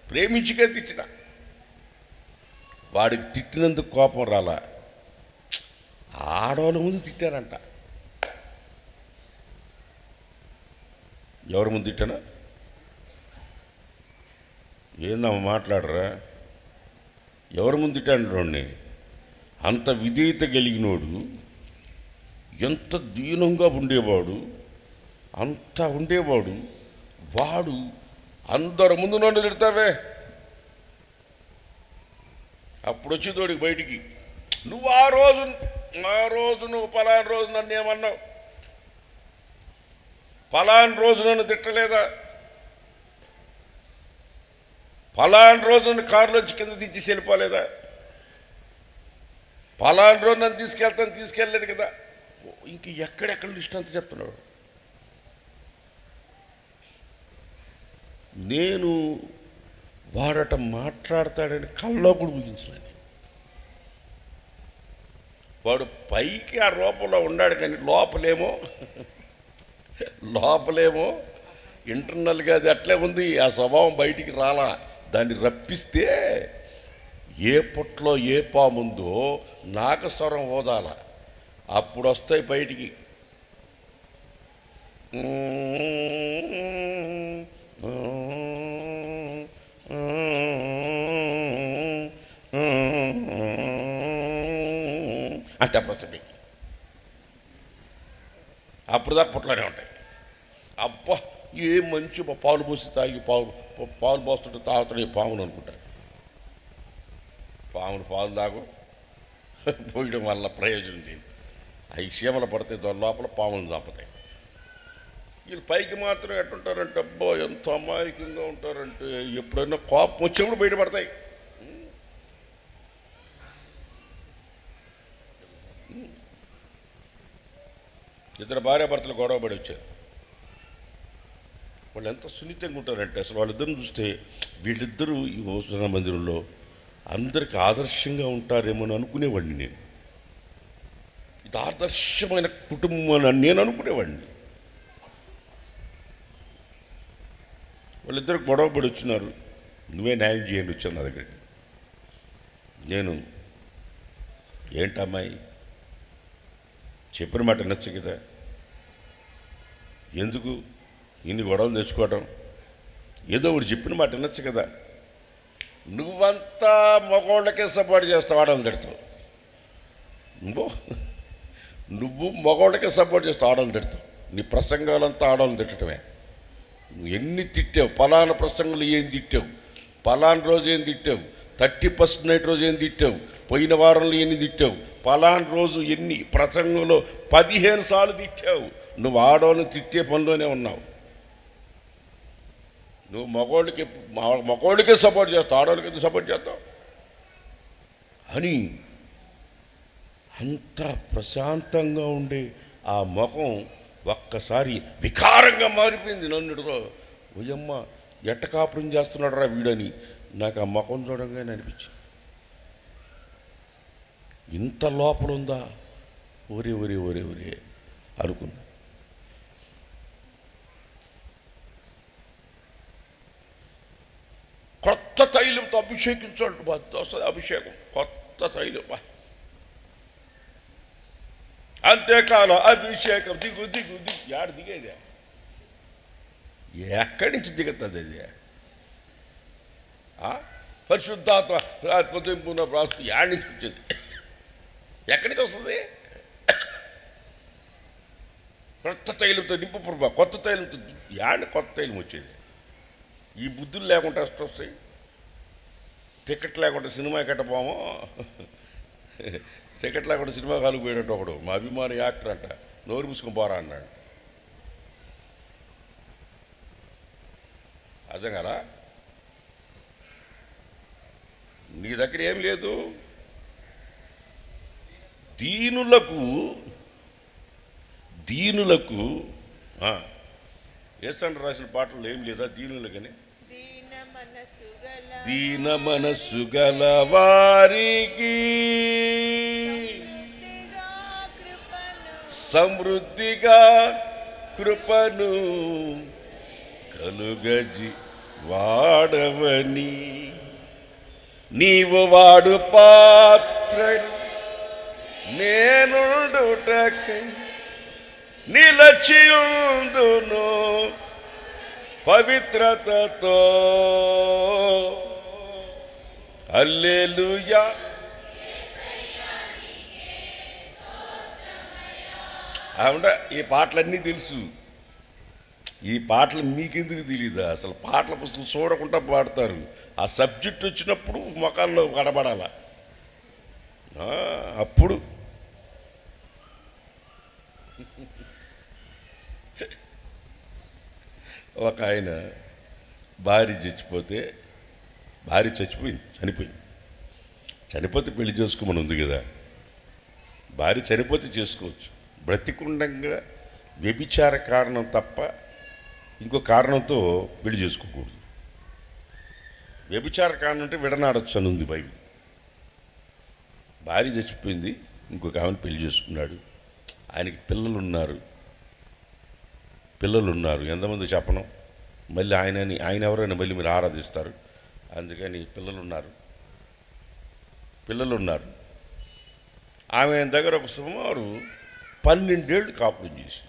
ప్రేమించి గద్దించిన వాడికి తిట్టినందుకు కోపం రాలా, ఆడవాళ్ళ ముందు తిట్టారంట. ఎవరి ముందు తిట్టానా? ఏందమ్మా మాట్లాడరా? ఎవరి ముందు తిట్టాడు? అంత విధేయత కలిగినోడు, ఎంత దీనంగా ఉండేవాడు, అంతా ఉండేవాడు, వాడు అందరి ముందు నన్ను తిడతావే. అప్పుడు వచ్చేతోడికి బయటికి, నువ్వు ఆ రోజు నువ్వు పలానా రోజు నన్ను ఏమన్నావు, పలానా రోజు నన్ను తిట్టలేదా? పలానా రోజున కారులోంచి కింద దించేసి వెళ్ళిపోలేదా? పలానా రోజు నన్ను తీసుకెళ్ళలేదు కదా. ఇంక ఎక్కడెక్కడ లిస్ట్ అంతా చెప్తున్నాడు. నేను వాడట మాట్లాడతాడని కల్లో కూడా ఊహించలేను. వాడు పైకి ఆ రూపంలో ఉన్నాడు, కానీ లోపలేమో ఇంటర్నల్గా అది అట్లే ఉంది. ఆ స్వభావం బయటికి రాలా. దాన్ని రప్పిస్తే ఏ పుట్లో ఏ పాముందో నాగస్వరం ఓదాల, అప్పుడు వస్తాయి బయటికి. అంటే అప్పుడు వచ్చండి, అప్పుడు దాకా పుట్లోనే ఉంటాయి. అబ్బా ఏ మంచి పాలు పోసి తాగి పాలు పోస్తుంటే తాగుతాడు పామును అనుకుంటాడు. పామును పాలు తాగు పోయడం వల్ల ప్రయోజనం చేయండి. అవి చీమలు పడితే దాని లోపల పాములను చంపుతాయి. వీళ్ళు పైకి మాత్రం ఎట్టుంటారంటే అబ్బా ఎంత అమాయకంగా ఉంటారంటే ఎప్పుడైనా కోపం వచ్చినప్పుడు బయటపడతాయి. ఇద్దరు భార్యాభర్తలు గొడవ పడి వచ్చారు. వాళ్ళు ఎంత సున్నితంగా ఉంటారంటే అసలు వాళ్ళిద్దరిని చూస్తే వీళ్ళిద్దరూ ఈ భోజన మందిరంలో అందరికి ఆదర్శంగా ఉంటారేమో అని అనుకునేవాడిని. నేను ఇది ఆదర్శమైన కుటుంబం అని నేను అనుకునేవాడిని. వాళ్ళిద్దరు గొడవ పడి వచ్చినారు. నువ్వే న్యాయం చేయండి వచ్చాను నా దగ్గరికి. నేను ఏంటమ్మాయి చెప్పిన మాట నచ్చు కదా, ఎందుకు ఇన్ని గొడవలు తెచ్చుకోవడం, ఏదో ఒకటి చెప్పిన మాట వినొచ్చు కదా. నువ్వంతా మగవాళ్ళకే సపోర్ట్ చేస్తావు, ఆడవాళ్ళని తిడతావు. నువ్వు మగవాళ్ళకే సపోర్ట్ చేస్తావు, ఆడవాళ్ళని తిడతావు. నీ ప్రసంగాలంతా ఆడవాళ్ళని తిట్టడమే. నువ్వు ఎన్ని తిట్టావు, పలానా ప్రసంగంలో ఏం తిట్టావు, పలానా రోజు ఏం తిట్టావు, 30% నైట్ రోజు ఏం తిట్టావు, పోయిన వారంలో ఎన్ని తిట్టావు, పలానా రోజు ఎన్ని ప్రసంగంలో 15 సార్లు తిట్టావు. నువ్వు ఆడవాళ్ళని తిట్టే పనిలోనే ఉన్నావు. నువ్వు మగవాళ్ళకే సపోర్ట్ చేస్తావు, ఆడవాళ్ళకి ఎందుకు సపోర్ట్ చేస్తావు అని అంత ప్రశాంతంగా ఉండే ఆ ముఖం ఒక్కసారి వికారంగా మారిపోయింది. నన్నుడితో ఓయమ్మ ఎట్ట కాపురం చేస్తున్నాడు రా వీడని నాకు ఆ ముఖం చూడంగానే అనిపించింది. ఇంత లోపల ఉందా, ఒరే ఒరే ఒరే ఒరే అనుకున్నా. కొత్త తైలంతో అభిషేకించాడు. వస్తుంది అభిషేకం, కొత్త తైలం. అంతేకాలం అభిషేకం దిగు దిగు దిగు యాడు దిగేదే, ఎక్కడి నుంచి దిగుతుంది అది? పరిశుద్ధాత్మ పొందింపున ప్రాస్తు యాడి నుంచి వచ్చేది, ఎక్కడికి వస్తుంది? కొత్త తైలంతో నింపు ప్రభా, కొత్త తైలంతో యాడి కొత్త తైలం వచ్చేది? ఈ బుద్ధులు లేకుండా వస్తాయి. టికెట్ లేకుండా సినిమా కట్టపోమో, టికెట్ లేకుండా సినిమా హాల్కి పోయేటట్టు ఒకడు మా అభిమాని యాక్టర్ అంట, నోరు మూసుకొని పోరా అన్నాడు. అర్థం కదా? నీ దగ్గర ఏం లేదు. దీనులకు ఏసండ్ర రాసిన పాటలు ఏం లేదా? దీనులకని దీన మనస్సు గల వారికి సమృద్ధిగా కృపను కలుగజి వాడవని, నీవు వాడు పాత్ర నేనుండుటకై నిలచియుందును పవిత్రతతో. హల్లెలూయా. అవునా, ఈ పాటలన్నీ తెలుసు. ఈ పాటలు మీకెందుకు తెలీదా? అసలు పాటల పుస్తకం చూడకుండా పాడతారు. ఆ సబ్జెక్ట్ వచ్చినప్పుడు మొఖాల్లో కనబడాల. అప్పుడు ఒక ఆయన భార్య చచ్చిపోతే భార్య చనిపోయింది. చనిపోతే పెళ్లి చేసుకోమని ఉంది కదా. భార్య చనిపోతే చేసుకోవచ్చు. బ్రతికుండంగా వ్యభిచార కారణం తప్ప ఇంకో కారణంతో పెళ్లి చేసుకోకూడదు. వ్యభిచార కారణం అంటే విడనాడొచ్చు అని ఉంది బైబిల్. భార్య చచ్చిపోయింది, ఇంకొక ఆమెను పెళ్లి చేసుకున్నాడు. ఆయనకి పిల్లలు ఉన్నారు. ఎంతమంది చెప్పను, మళ్ళీ ఆయన ఎవరైనా మళ్ళీ మీరు ఆరాధిస్తారు. అందుకని పిల్లలు ఉన్నారు. ఆమె దగ్గర ఒక సుమారు 12 ఏళ్ళు కాపురం చేసి,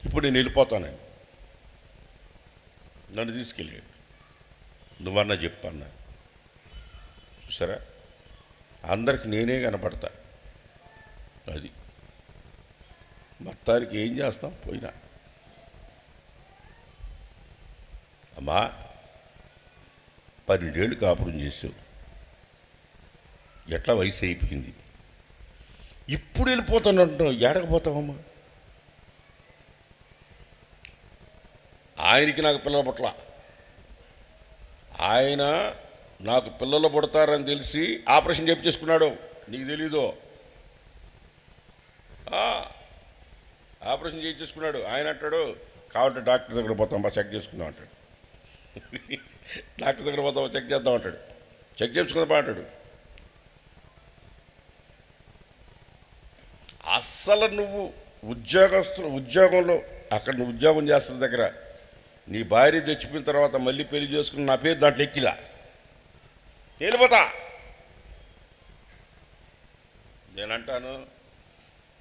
ఇప్పుడు నేను వెళ్ళిపోతానండి, నన్ను తీసుకెళ్ళాడు, నువ్వన్నా చెప్పన్నా. చూసారా, అందరికి నేనే కనపడతా. అది మొత్తానికి ఏం చేస్తాం, పోయినా. అమ్మా 12 ఏళ్ళు కాపురం చేసావు, ఎట్లా వయసు అయిపోయింది, ఇప్పుడు వెళ్ళిపోతాను అంటున్నావు, ఏడకపోతావమ్మా? ఆయనకి నాకు పిల్లలు పుట్ల, ఆయన నాకు పిల్లలు పుడతారని తెలిసి ఆపరేషన్ చేయించేసుకున్నాడు. నీకు తెలీదు, ఆపరేషన్ చేయించేసుకున్నాడు. ఆయన అంటాడు, కావాలంటే డాక్టర్ దగ్గర పోతాం బా, చెక్ చేసుకుందాం అంటాడు. డాక్టర్ దగ్గర పోతాం, చెక్ చేద్దాం అంటాడు. చెక్ చేసుకుందాం బా అంటాడు. అస్సలు నువ్వు ఉద్యోగంలో అక్కడ నువ్వు ఉద్యోగం చేస్తున్న దగ్గర నీ భార్య చచ్చిపోయిన తర్వాత మళ్ళీ పెళ్లి చేసుకుని నా పేరు దాంట్లో ఎక్కిలా, వెళ్ళిపోతా. నేనంటాను,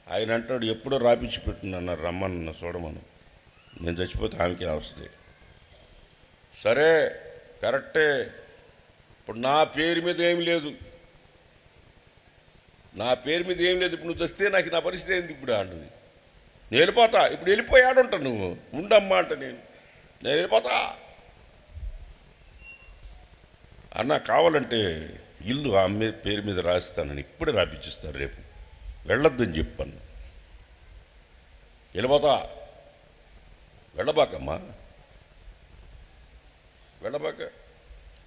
ఆయన అంటాడు, ఎప్పుడో రాపించి పెట్టున్నాను రమ్మన్న చూడమను, నేను చచ్చిపోతే ఆమెకి వస్తుంది. సరే కరెక్టే, ఇప్పుడు నా పేరు మీద ఏం లేదు, ఇప్పుడు నువ్వు వస్తే నాకు నా పరిస్థితి ఏంది ఇప్పుడు అంటుంది. నేను వెళ్ళిపోతా, ఇప్పుడు వెళ్ళిపోయాడుంటా, నువ్వు ఉండమ్మా అంట, నేను వెళ్ళిపోతా అన్న. కావాలంటే ఇల్లు ఆమె పేరు మీద రాస్తానని ఇప్పుడే రాపించిస్తారు, రేపు వెళ్ళొద్దని చెప్పాను. వెళ్ళిపోతా, వెళ్ళబాకమ్మా, వెళ్ళబాక.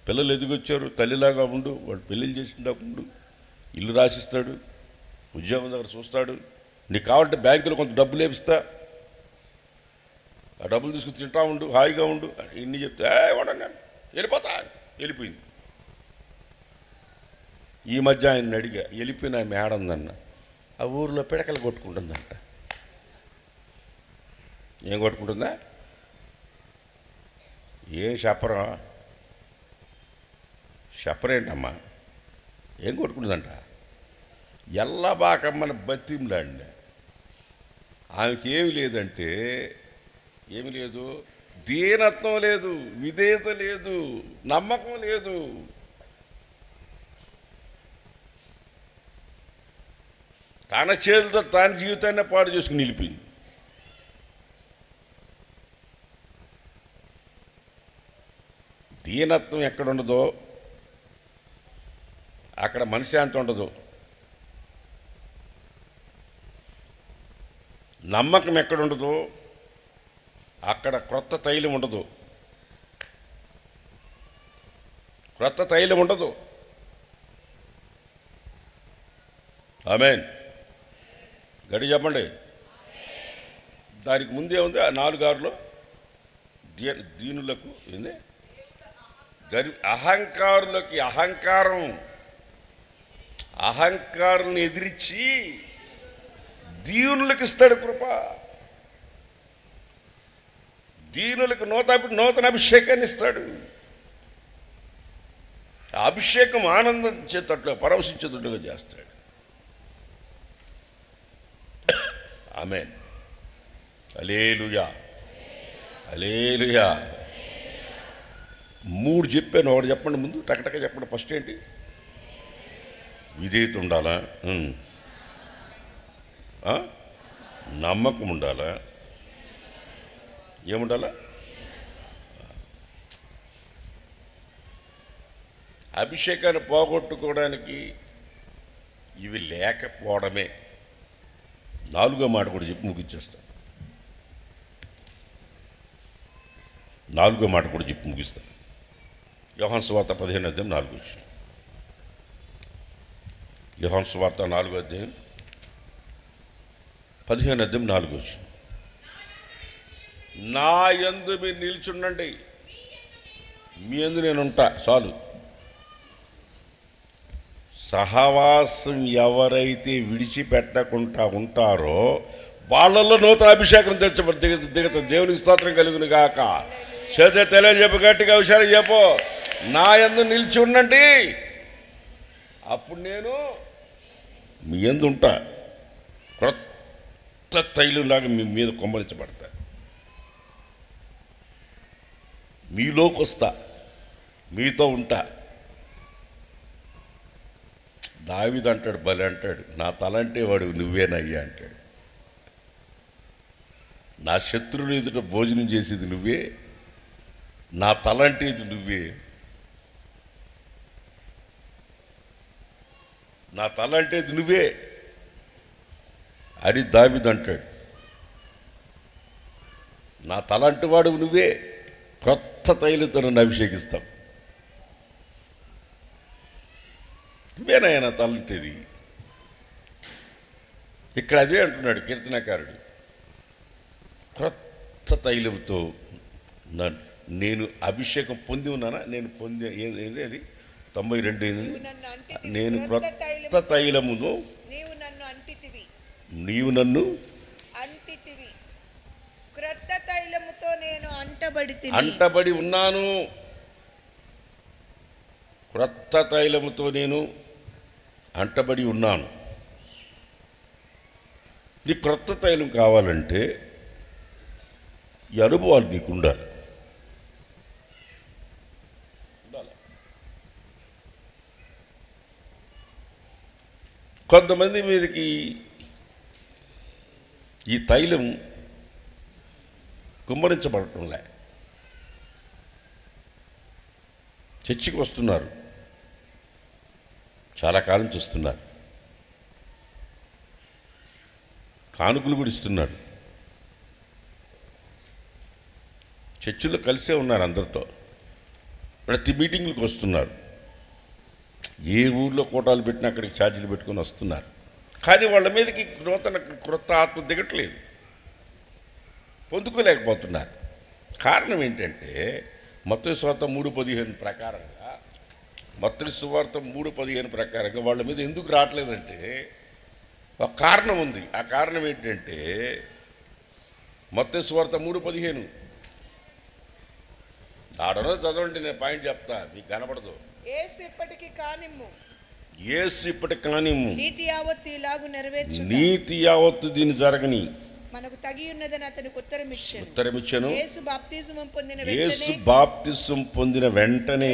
పిల్లలు ఎదిగొచ్చారు, తల్లిలాగా ఉండు, వాడు పెళ్ళిళ్ళు చేసిందాక ఉండు, ఇల్లు రాసిస్తాడు, ఉద్యోగం దగ్గర చూస్తాడు. నీకు కావాలంటే బ్యాంకులో కొంత డబ్బులు వేపిస్తా, ఆ డబ్బులు తీసుకుని తింటా ఉండు, హాయిగా ఉండు. ఇన్ని చెప్తే వాడండి వెళ్ళిపోతా, వెళ్ళిపోయింది. ఈ మధ్య ఆయన అడిగా, వెళ్ళిపోయిన ఆమె ఏడందన్న, ఆ ఊరిలో పిడకలు కొట్టుకుంటుందంట. ఏం కొట్టుకుంటుందా? ఏం చెప్పరేంటమ్మా, ఏం కొట్టుకుంటుందంట? ఎల్లబాకమ్మని బతిమ్లాండి. ఆమెకి ఏమి లేదంటే, ఏమి లేదు, దీనత్వం లేదు, విధేయత లేదు, నమ్మకం లేదు. తన చేతులతో తన జీవితాన్ని పాడు చేసుకుని నిలిపింది. దీనత్వం ఎక్కడుండదో అక్కడ మనశ్శాంతి ఉండదు. నమ్మకం ఎక్కడుండదో అక్కడ క్రొత్త తైలం ఉండదు. ఆమేన్. గడి చెప్పండి. దానికి ముందే ఉంది ఆ 4:6లో, దీనులకు ఏంది, అహంకారులకి అహంకారం ఎదిరించి దీనులకు ఇస్తాడు కృప. దీనులకు నూతన అభిషేకాన్ని ఇస్తాడు. ఆ అభిషేకం ఆనందించేటట్లు పరవశించేటట్లుగా చేస్తాడు. ఆమేన్. హల్లెలూయా, హల్లెలూయా. 3 చెప్పాను, ఒకటి చెప్పండి ముందు, టకటక చెప్పండి. ఫస్ట్ ఏంటి? విధేయత ఉండాలా, నమ్మకం ఉండాలా, ఏముండాలా? అభిషేకాన్ని పోగొట్టుకోవడానికి ఇవి లేకపోవడమే. 4వ మాట కూడా చెప్పి ముగించేస్తాను. 4వ మాట కూడా చెప్పి ముగిస్తాను. యోహాను సువార్త 15:4. యోహాను సువార్త 4:15. నా యందు మీరు నిల్చుండండి, మీ యందు నేను ఉంటా. చాలు. సహవాసం ఎవరైతే విడిచిపెట్టకుండా ఉంటారో వాళ్ళల్లో నూతన అభిషేకం దిగత. దేవునికి స్తోత్రం కలుగును గాక. చేత తెలియని చెప్పు, గట్టిగా హుషారు చెప్పు. నా యందు నిలిచి ఉండండి, అప్పుడు నేను మీ యందు ఉంటా. క్రొత్త తైలులాగా మీ మీద కొమ్మరించబడతా, మీలోకి వస్తా, మీతో ఉంటా. దావీదు అంటాడు, భలే అంటాడు, నా తలంటే వాడు నువ్వేనయ్యా అంటాడు. నా శత్రువులు ఎదుట భోజనం చేసేది నువ్వే, నా తలంటే ఇది నువ్వే, నా తలంటే ఇది నువ్వే అని దావీదు అంటాడు. నా తలంటి వాడు నువ్వే, కొత్త తైలతో నన్ను అభిషేకిస్తాం. నువ్వేనాయన నా తలంటేది. ఇక్కడ అదే అంటున్నాడు కీర్తనకారుడు, క్రొత్త తైలంతో నేను అభిషేకం పొంది ఉన్నానా. నేను పొంది ఏది అది 92. నేను క్రొత్త తైలమును నీవు నన్ను అంటితివి, క్రొత్త తైలముతో నేను అంటబడి ఉన్నాను. క్రొత్త తైలముతో నేను అంటబడి ఉన్నాను. నీ క్రొత్త తైలం కావాలంటే ఈ అనుభవాలు నీకు ఉండాలి. కొంతమంది మీదకి ఈ తైలం కుమ్మరించబడటంలే. చర్చికి వస్తున్నారు, చాలా కాలం చూస్తున్నారు, కానుకలు కూడా ఇస్తున్నారు, చర్చిలో కలిసే ఉన్నారు అందరితో, ప్రతి మీటింగ్లకు వస్తున్నారు, ఏ ఊర్లో కోటాలు పెట్టినా అక్కడికి ఛార్జీలు పెట్టుకొని వస్తున్నారు. కానీ వాళ్ళ మీదకి క్రొత్త ఆత్మ దిగట్లేదు, పొందుకోలేకపోతున్నారు. కారణం ఏంటంటే మత్తయి సువార్త 3:15 ప్రకారంగా, మత్తయి సువార్త 3:15 ప్రకారంగా వాళ్ళ మీద ఎందుకు రావట్లేదంటే ఒక కారణం ఉంది. ఆ కారణం ఏంటంటే మత్తయి సువార్త 3:15 ఆడనో చదవండి, నేను పాయింట్ చెప్తా, మీకు కనపడదు. యేసు ఇప్పటికి కానిమ్ము, నీతి యావత్తు ఇలాగు నెరవేర్చు, నీతి యావత్తు దీన్ని జరగని మనకు తగి ఉన్నదని అతనికి ఉత్తరమిచ్చాను. యేసు బాప్తిజం పొందిన వెంటనే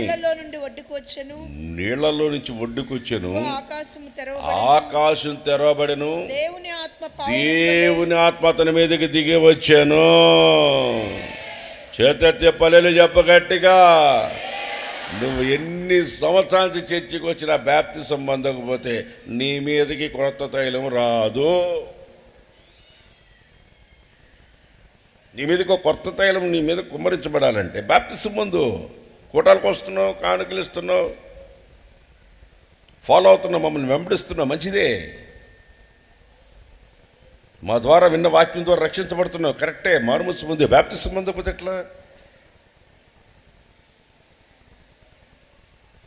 నీళ్లలో నుంచి ఒడ్డుకొచ్చెను, ఆకాశం తెరవబడెను, దేవుని ఆత్మ అతని మీదకి దిగి వచ్చాను. చేతెత్తి పల్లెలు చెప్ప గట్టిగా. నువ్వు ఎన్ని సంవత్సరాల నుంచి చర్చికి వచ్చిన బాప్తిసం పొందకపోతే నీ మీదకి క్రొత్త తైలం రాదు. నీ మీదకి ఒక కొత్త తైలం నీ మీద కుమ్మరించబడాలంటే బాప్తిసం ముందు కూటాలకు వస్తున్నావు, కానుకలు ఇస్తున్నావు, ఫాలో అవుతున్నావు, మమ్మల్ని వెంబడిస్తున్నావు, మంచిదే. మా ద్వారా విన్న వాక్యం ద్వారా రక్షించబడుతున్నావు, కరెక్టే. మారుమూసు ముందే బాప్తిసం పొందకపోతే ఎట్లా?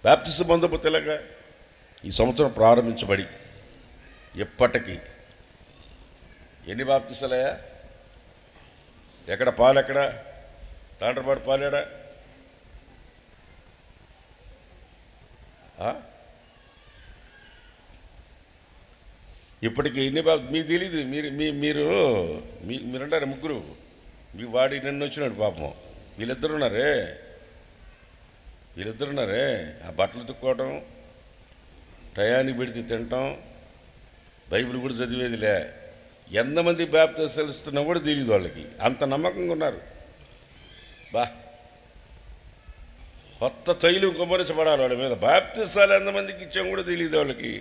బాప్తిసం పొందకపోతే ఎలాగా? ఈ సంవత్సరం ప్రారంభించబడి ఎప్పటికీ ఎన్ని బాప్తిసాలయ్యా? ఎక్కడ పాలు, ఎక్కడ తాండ్రపాటు పాలేడా? ఇప్పటికి ఎన్ని మీకు తెలీదు. మీరుంటారు ముగ్గురు, మీ వాడి నిన్న వచ్చినాడు పాపం. వీళ్ళిద్దరున్నారే, ఆ బట్టలు తుక్కోవటం, టయానికి పెడితే తినటం, బైబిల్ కూడా చదివేదిలే. ఎంతమంది బాప్తిసాలు ఇస్తున్నా కూడా తెలియదు వాళ్ళకి, అంత నమ్మకంగా ఉన్నారు. కొత్త తైలం కుమ్మరించబడాలి వాళ్ళ మీద. బాప్తిసాలు ఎంతమందికి ఇచ్చాం కూడా తెలియదు వాళ్ళకి.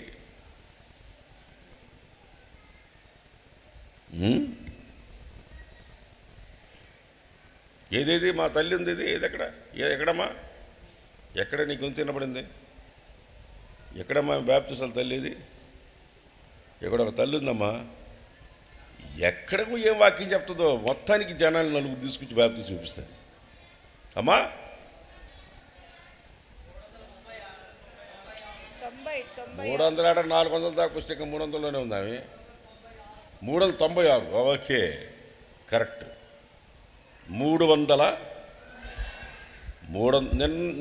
ఏదేది మా తల్లి ఉంది, ఇది ఏది ఎక్కడ, ఎక్కడమ్మా, ఎక్కడ నీ గొంతు వినపడింది? ఎక్కడమ్మా బాప్తిసాల తల్లి? ఇది ఎక్కడ ఒక తల్లి ఉందమ్మా. ఎక్కడకు ఏం వాక్యం చెప్తుందో మొత్తానికి జనాలు నలుగురు తీసుకొచ్చి బాప్తిసం చూపిస్తాయి. అమ్మా 300 400 దాకా పుస్తకం 300లోనే ఉంది. ఆమె 396. Okay, correct. 300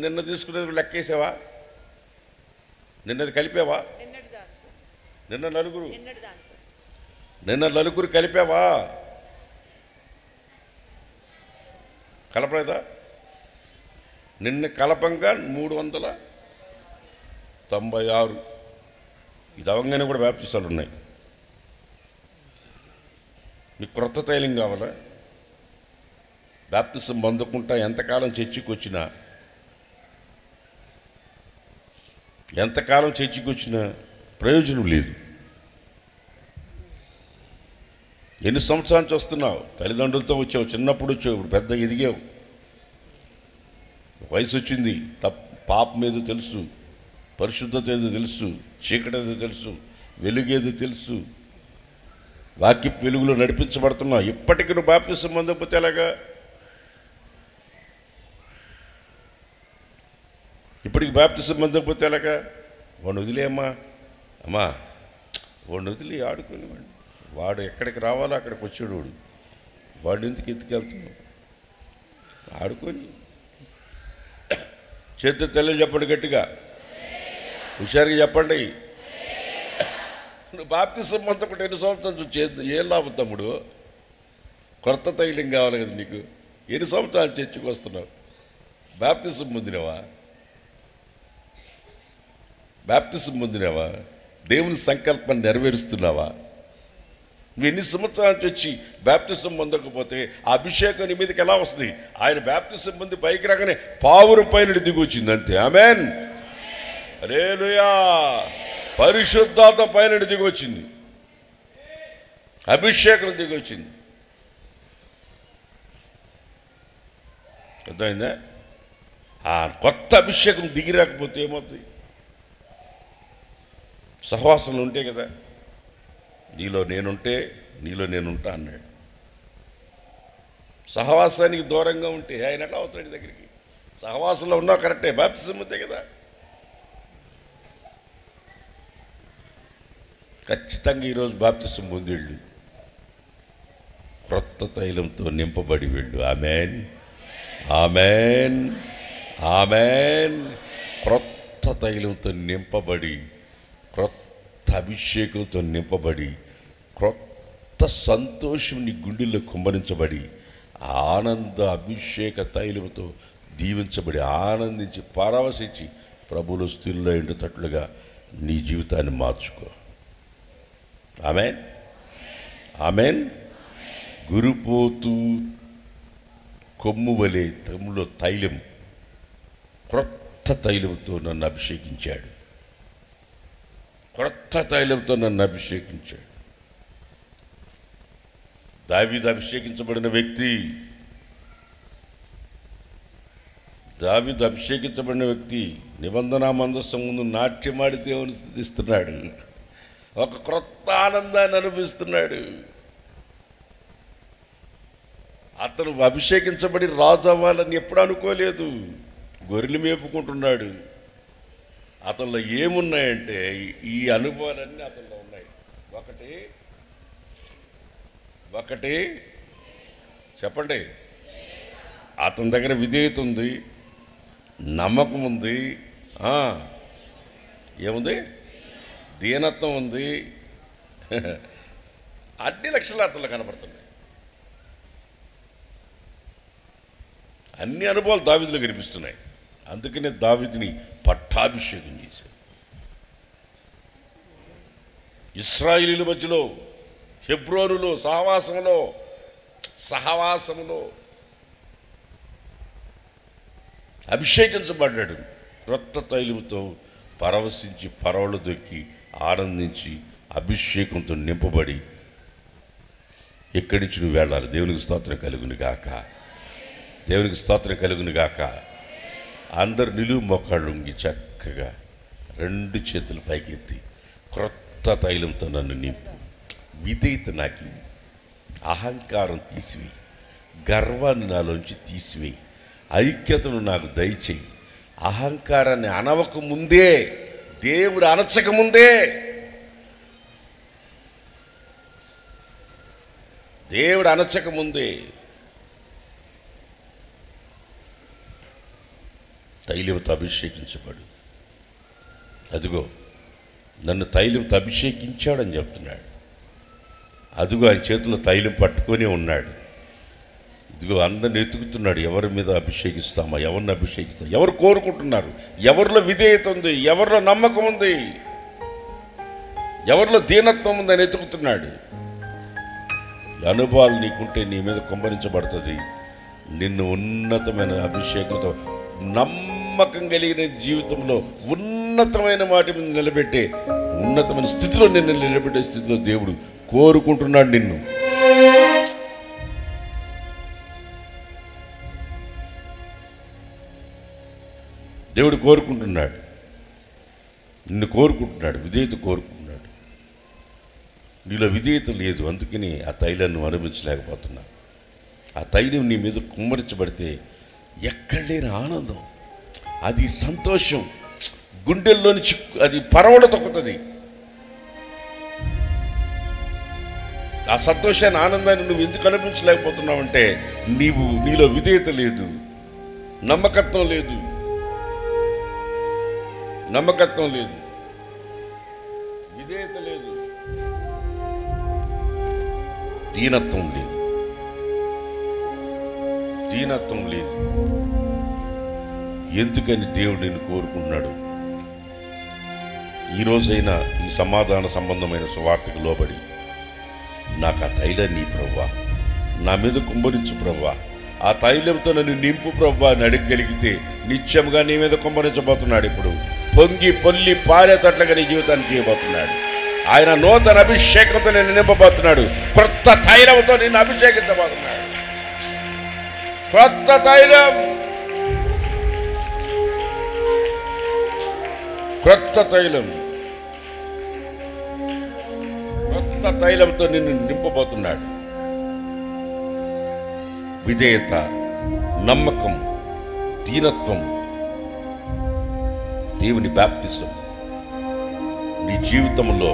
నిన్న తీసుకునేది లెక్కేసావా? నిన్నది కలిపావా? నిన్న నలుగురు కలిపావా? కలపలేదా? నిన్న కలపంగా 396. ఇది అవంగానే కూడా బాప్తిసాలు ఉన్నాయి. మీకు క్రొత్త తైలం కావాలా? బాప్తిసం పొందకుండా ఎంతకాలం చర్చికి వచ్చినా ప్రయోజనం లేదు. ఎన్ని సంవత్సరాల నుంచి వస్తున్నావు? తల్లిదండ్రులతో వచ్చావు, చిన్నప్పుడు వచ్చావు, ఇప్పుడు పెద్ద ఎదిగావు, వయసు వచ్చింది. పాపం ఏదో తెలుసు, పరిశుద్ధత ఏదో తెలుసు, చీకటి ఏదో తెలుసు, వెలుగేదో తెలుసు, వాక్య వెలుగులో నడిపించబడుతున్నావు. ఇప్పటికీ నువ్వు బాప్తిసం పొందకపోతే ఎలాగా? ఇప్పటికి బాప్తిసం పొందకపోతే ఎలాగా? వాడిని వదిలేమ్మా, అమ్మా వాడిని వదిలి ఆడుకునేవాడు. వాడు ఎక్కడికి రావాలో అక్కడికి వచ్చాడు. వాడిని ఎందుకు ఎత్తుకెళ్తున్నావు? ఆడుకొని చేత తెల్లని చెప్పండి, గట్టిగా హుషారుగా చెప్పండి. నువ్వు బాప్తిసం పొందకుండా ఎన్ని సంవత్సరాలు చేద్దాం, ఏం లాభం తమ్ముడు? కొత్త తైలం కావాలి కదా నీకు. ఎన్ని సంవత్సరాలు చర్చకు వస్తున్నావు? బాప్తిసం పొందినావా? దేవుని సంకల్పాన్ని నెరవేరుస్తున్నావా? నువ్వు ఎన్ని సంవత్సరాల నుంచి వచ్చి బాప్తిసం పొందకపోతే ఆ అభిషేకం నీ మీదకి ఎలా వస్తుంది? ఆయన బాప్తిసం పొంది పైకి రాగానే పావురం పైన దిగి వచ్చింది అంతే. ఆమేన్, హల్లెలూయా. పరిశుద్ధాత్మ పైన దిగి వచ్చింది, అభిషేకం దిగి వచ్చింది. అర్థమైందా? ఆ కొత్త అభిషేకం దిగి రాకపోతే ఏమవుతుంది? సహవాసంలో ఉంటే కదా, నీలో నేనుంటే నీలో నేనుంటా అన్నాడు. సహవాసానికి దూరంగా ఉంటే ఆయన ఎట్లా అవుతాడు దగ్గరికి? సహవాసంలో ఉన్నావు కరెక్టే, బాప్తిసం ఉంటే కదా. ఖచ్చితంగా ఈరోజు బాప్తిసం పొంది వెళ్ళు, క్రొత్త తైలంతో నింపబడి వెళ్ళు. ఆమేన్, ఆమేన్, ఆమేన్. క్రొత్త తైలంతో నింపబడి, క్రొత్త అభిషేకంతో నింపబడి, క్రొత్త సంతోషం నీ గుండెల్లో కుమ్మరించబడి, ఆనంద అభిషేక తైలంతో దీవించబడి, ఆనందించి పరవశించి ప్రభువులో స్థిరులో ఎండుతట్లుగా నీ జీవితాన్ని మార్చుకో. ఆమేన్, ఆమేన్. గురుపోతూ కొమ్ము వలె తమ్ములో తైలం, క్రొత్త తైలంతో నన్ను అభిషేకించాడు, క్రొత్త తైలంతో నన్ను అభిషేకించాడు. దావీదు అభిషేకించబడిన వ్యక్తి, దావీదు అభిషేకించబడిన వ్యక్తి నిబంధన మందసం ముందు నాట్యమాడి దేవుని స్తుతిస్తున్నాడు, ఒక క్రొత్త ఆనందాన్ని అనుభవిస్తున్నాడు. అతను అభిషేకించబడి రాజు అవ్వాలని ఎప్పుడు అనుకోలేదు, గొర్రెలు మేపుకుంటున్నాడు. అతనిలో ఏమున్నాయంటే ఈ అనుభవాలన్నీ అతనిలో ఉన్నాయి. ఒకటి చెప్పండి, అతని దగ్గర విధేయత ఉంది, నమ్మకం ఉంది, ఏముంది? దీనత్వం ఉంది. అన్ని లక్షలు అతనిలో కనపడుతున్నాయి. అన్ని అనుభవాలు దావీదులో కనిపిస్తున్నాయి. అందుకనే దావీదుని పట్టాభిషేకం చేశారు. ఇశ్రాయేలీల మధ్యలో, హెబ్రోనులో, సహవాసములో అభిషేకించబడ్డాడు. క్రొత్త తైలంతో పరవశించి, పరవళ్ళు దొక్కి, ఆనందించి, అభిషేకంతో నింపబడి ఎక్కడి నుంచి నువ్వు వెళ్ళాలి. దేవునికి స్తోత్రం కలుగును గాక. దేవునికి స్తోత్రం కలుగును గాక. అందరు నిలువు మోకాళ్ళు ఉంగి చక్కగా 2 చేతులు పైకెత్తి, క్రొత్త తైలంతో నన్ను నింపు, విధేయత నాకు, అహంకారం తీసివేయి, గర్వాన్ని నాలోంచి తీసివేయి, ఐక్యతను నాకు దయచేయి. అహంకారాన్ని అనవక ముందే, దేవుడు అనచక ముందే, దేవుడు అనచక ముందే తైలంతో అభిషేకించబడు. అదిగో నన్ను తైలంతో అభిషేకించాడని చెప్తున్నాడు. అదిగో ఆయన చేతిలో తైలం పట్టుకొని ఉన్నాడు. ఇదిగో అందరిని ఎత్తుకుతున్నాడు. ఎవరి మీద అభిషేకిస్తామా, ఎవరిని అభిషేకిస్తాం, ఎవరు కోరుకుంటున్నారు, ఎవరిలో విధేయత ఉంది, ఎవరిలో నమ్మకం ఉంది, ఎవరిలో దీనత్వం ఉంది అని ఎత్తుకుతున్నాడు. అనుభవాలు నీకుంటే నీ మీద కుమ్మరించబడుతుంది. నిన్ను ఉన్నతమైన అభిషేకంతో, నమ్మకం కలిగిన జీవితంలో ఉన్నతమైన వాటి మీద నిలబెట్టే, ఉన్నతమైన స్థితిలో నిన్ను నిలబెట్టే స్థితిలో దేవుడు కోరుకుంటున్నాడు నిన్ను. దేవుడు కోరుకుంటున్నాడు, నిన్ను కోరుకుంటున్నాడు, విధేయత కోరుకుంటున్నాడు. నీలో విధేయత లేదు, అందుకని ఆ తైలాన్ని అనుభవించలేకపోతున్నా. ఆ తైలం నీ మీద కుమ్మరించబడితే ఎక్కడ లేని ఆనందం, అది సంతోషం, గుండెల్లోని అది పరవళ తొక్కుతుంది. ఆ సంతోషాన్ని, ఆనందాన్ని నువ్వు ఎందుకు అనుభవించలేకపోతున్నావంటే నీలో విధేయత లేదు, నమ్మకత్వం లేదు, నమ్మకత్వం లేదు, విధేయత లేదు, దీనత్వం లేదు, దీనత్వం లేదు. ఎందుకని దేవుడు నిన్ను కోరుకుంటున్నాడు? ఈరోజైనా ఈ సమాధాన సంబంధమైన సువార్తకు లోబడి, నాకు ఆ తైలాన్ని ప్రభువా నా మీద కుమ్మరించు ప్రభువా, ఆ తైలంతో నన్ను నింపు ప్రభువా అని అడగగలిగితే నిత్యంగా నీ మీద కుమ్మరించబోతున్నాడు. ఇప్పుడు పొంగి పొల్లి పారేటట్లుగా నీ జీవితాన్ని చేయబోతున్నాడు. ఆయన నూతన అభిషేకంతో నేను నింపబోతున్నాడు. క్రొత్త తైలంతో నిన్ను అభిషేకించబోతున్నాడు. క్రొత్త తైలం, క్రొత్త తైలం, క్రొత్త తైలంతో నిన్ను నింపబోతున్నాడు. విధేయత, నమ్మకం, దీనత్వం, దేవుని బాప్తిసం నీ జీవితంలో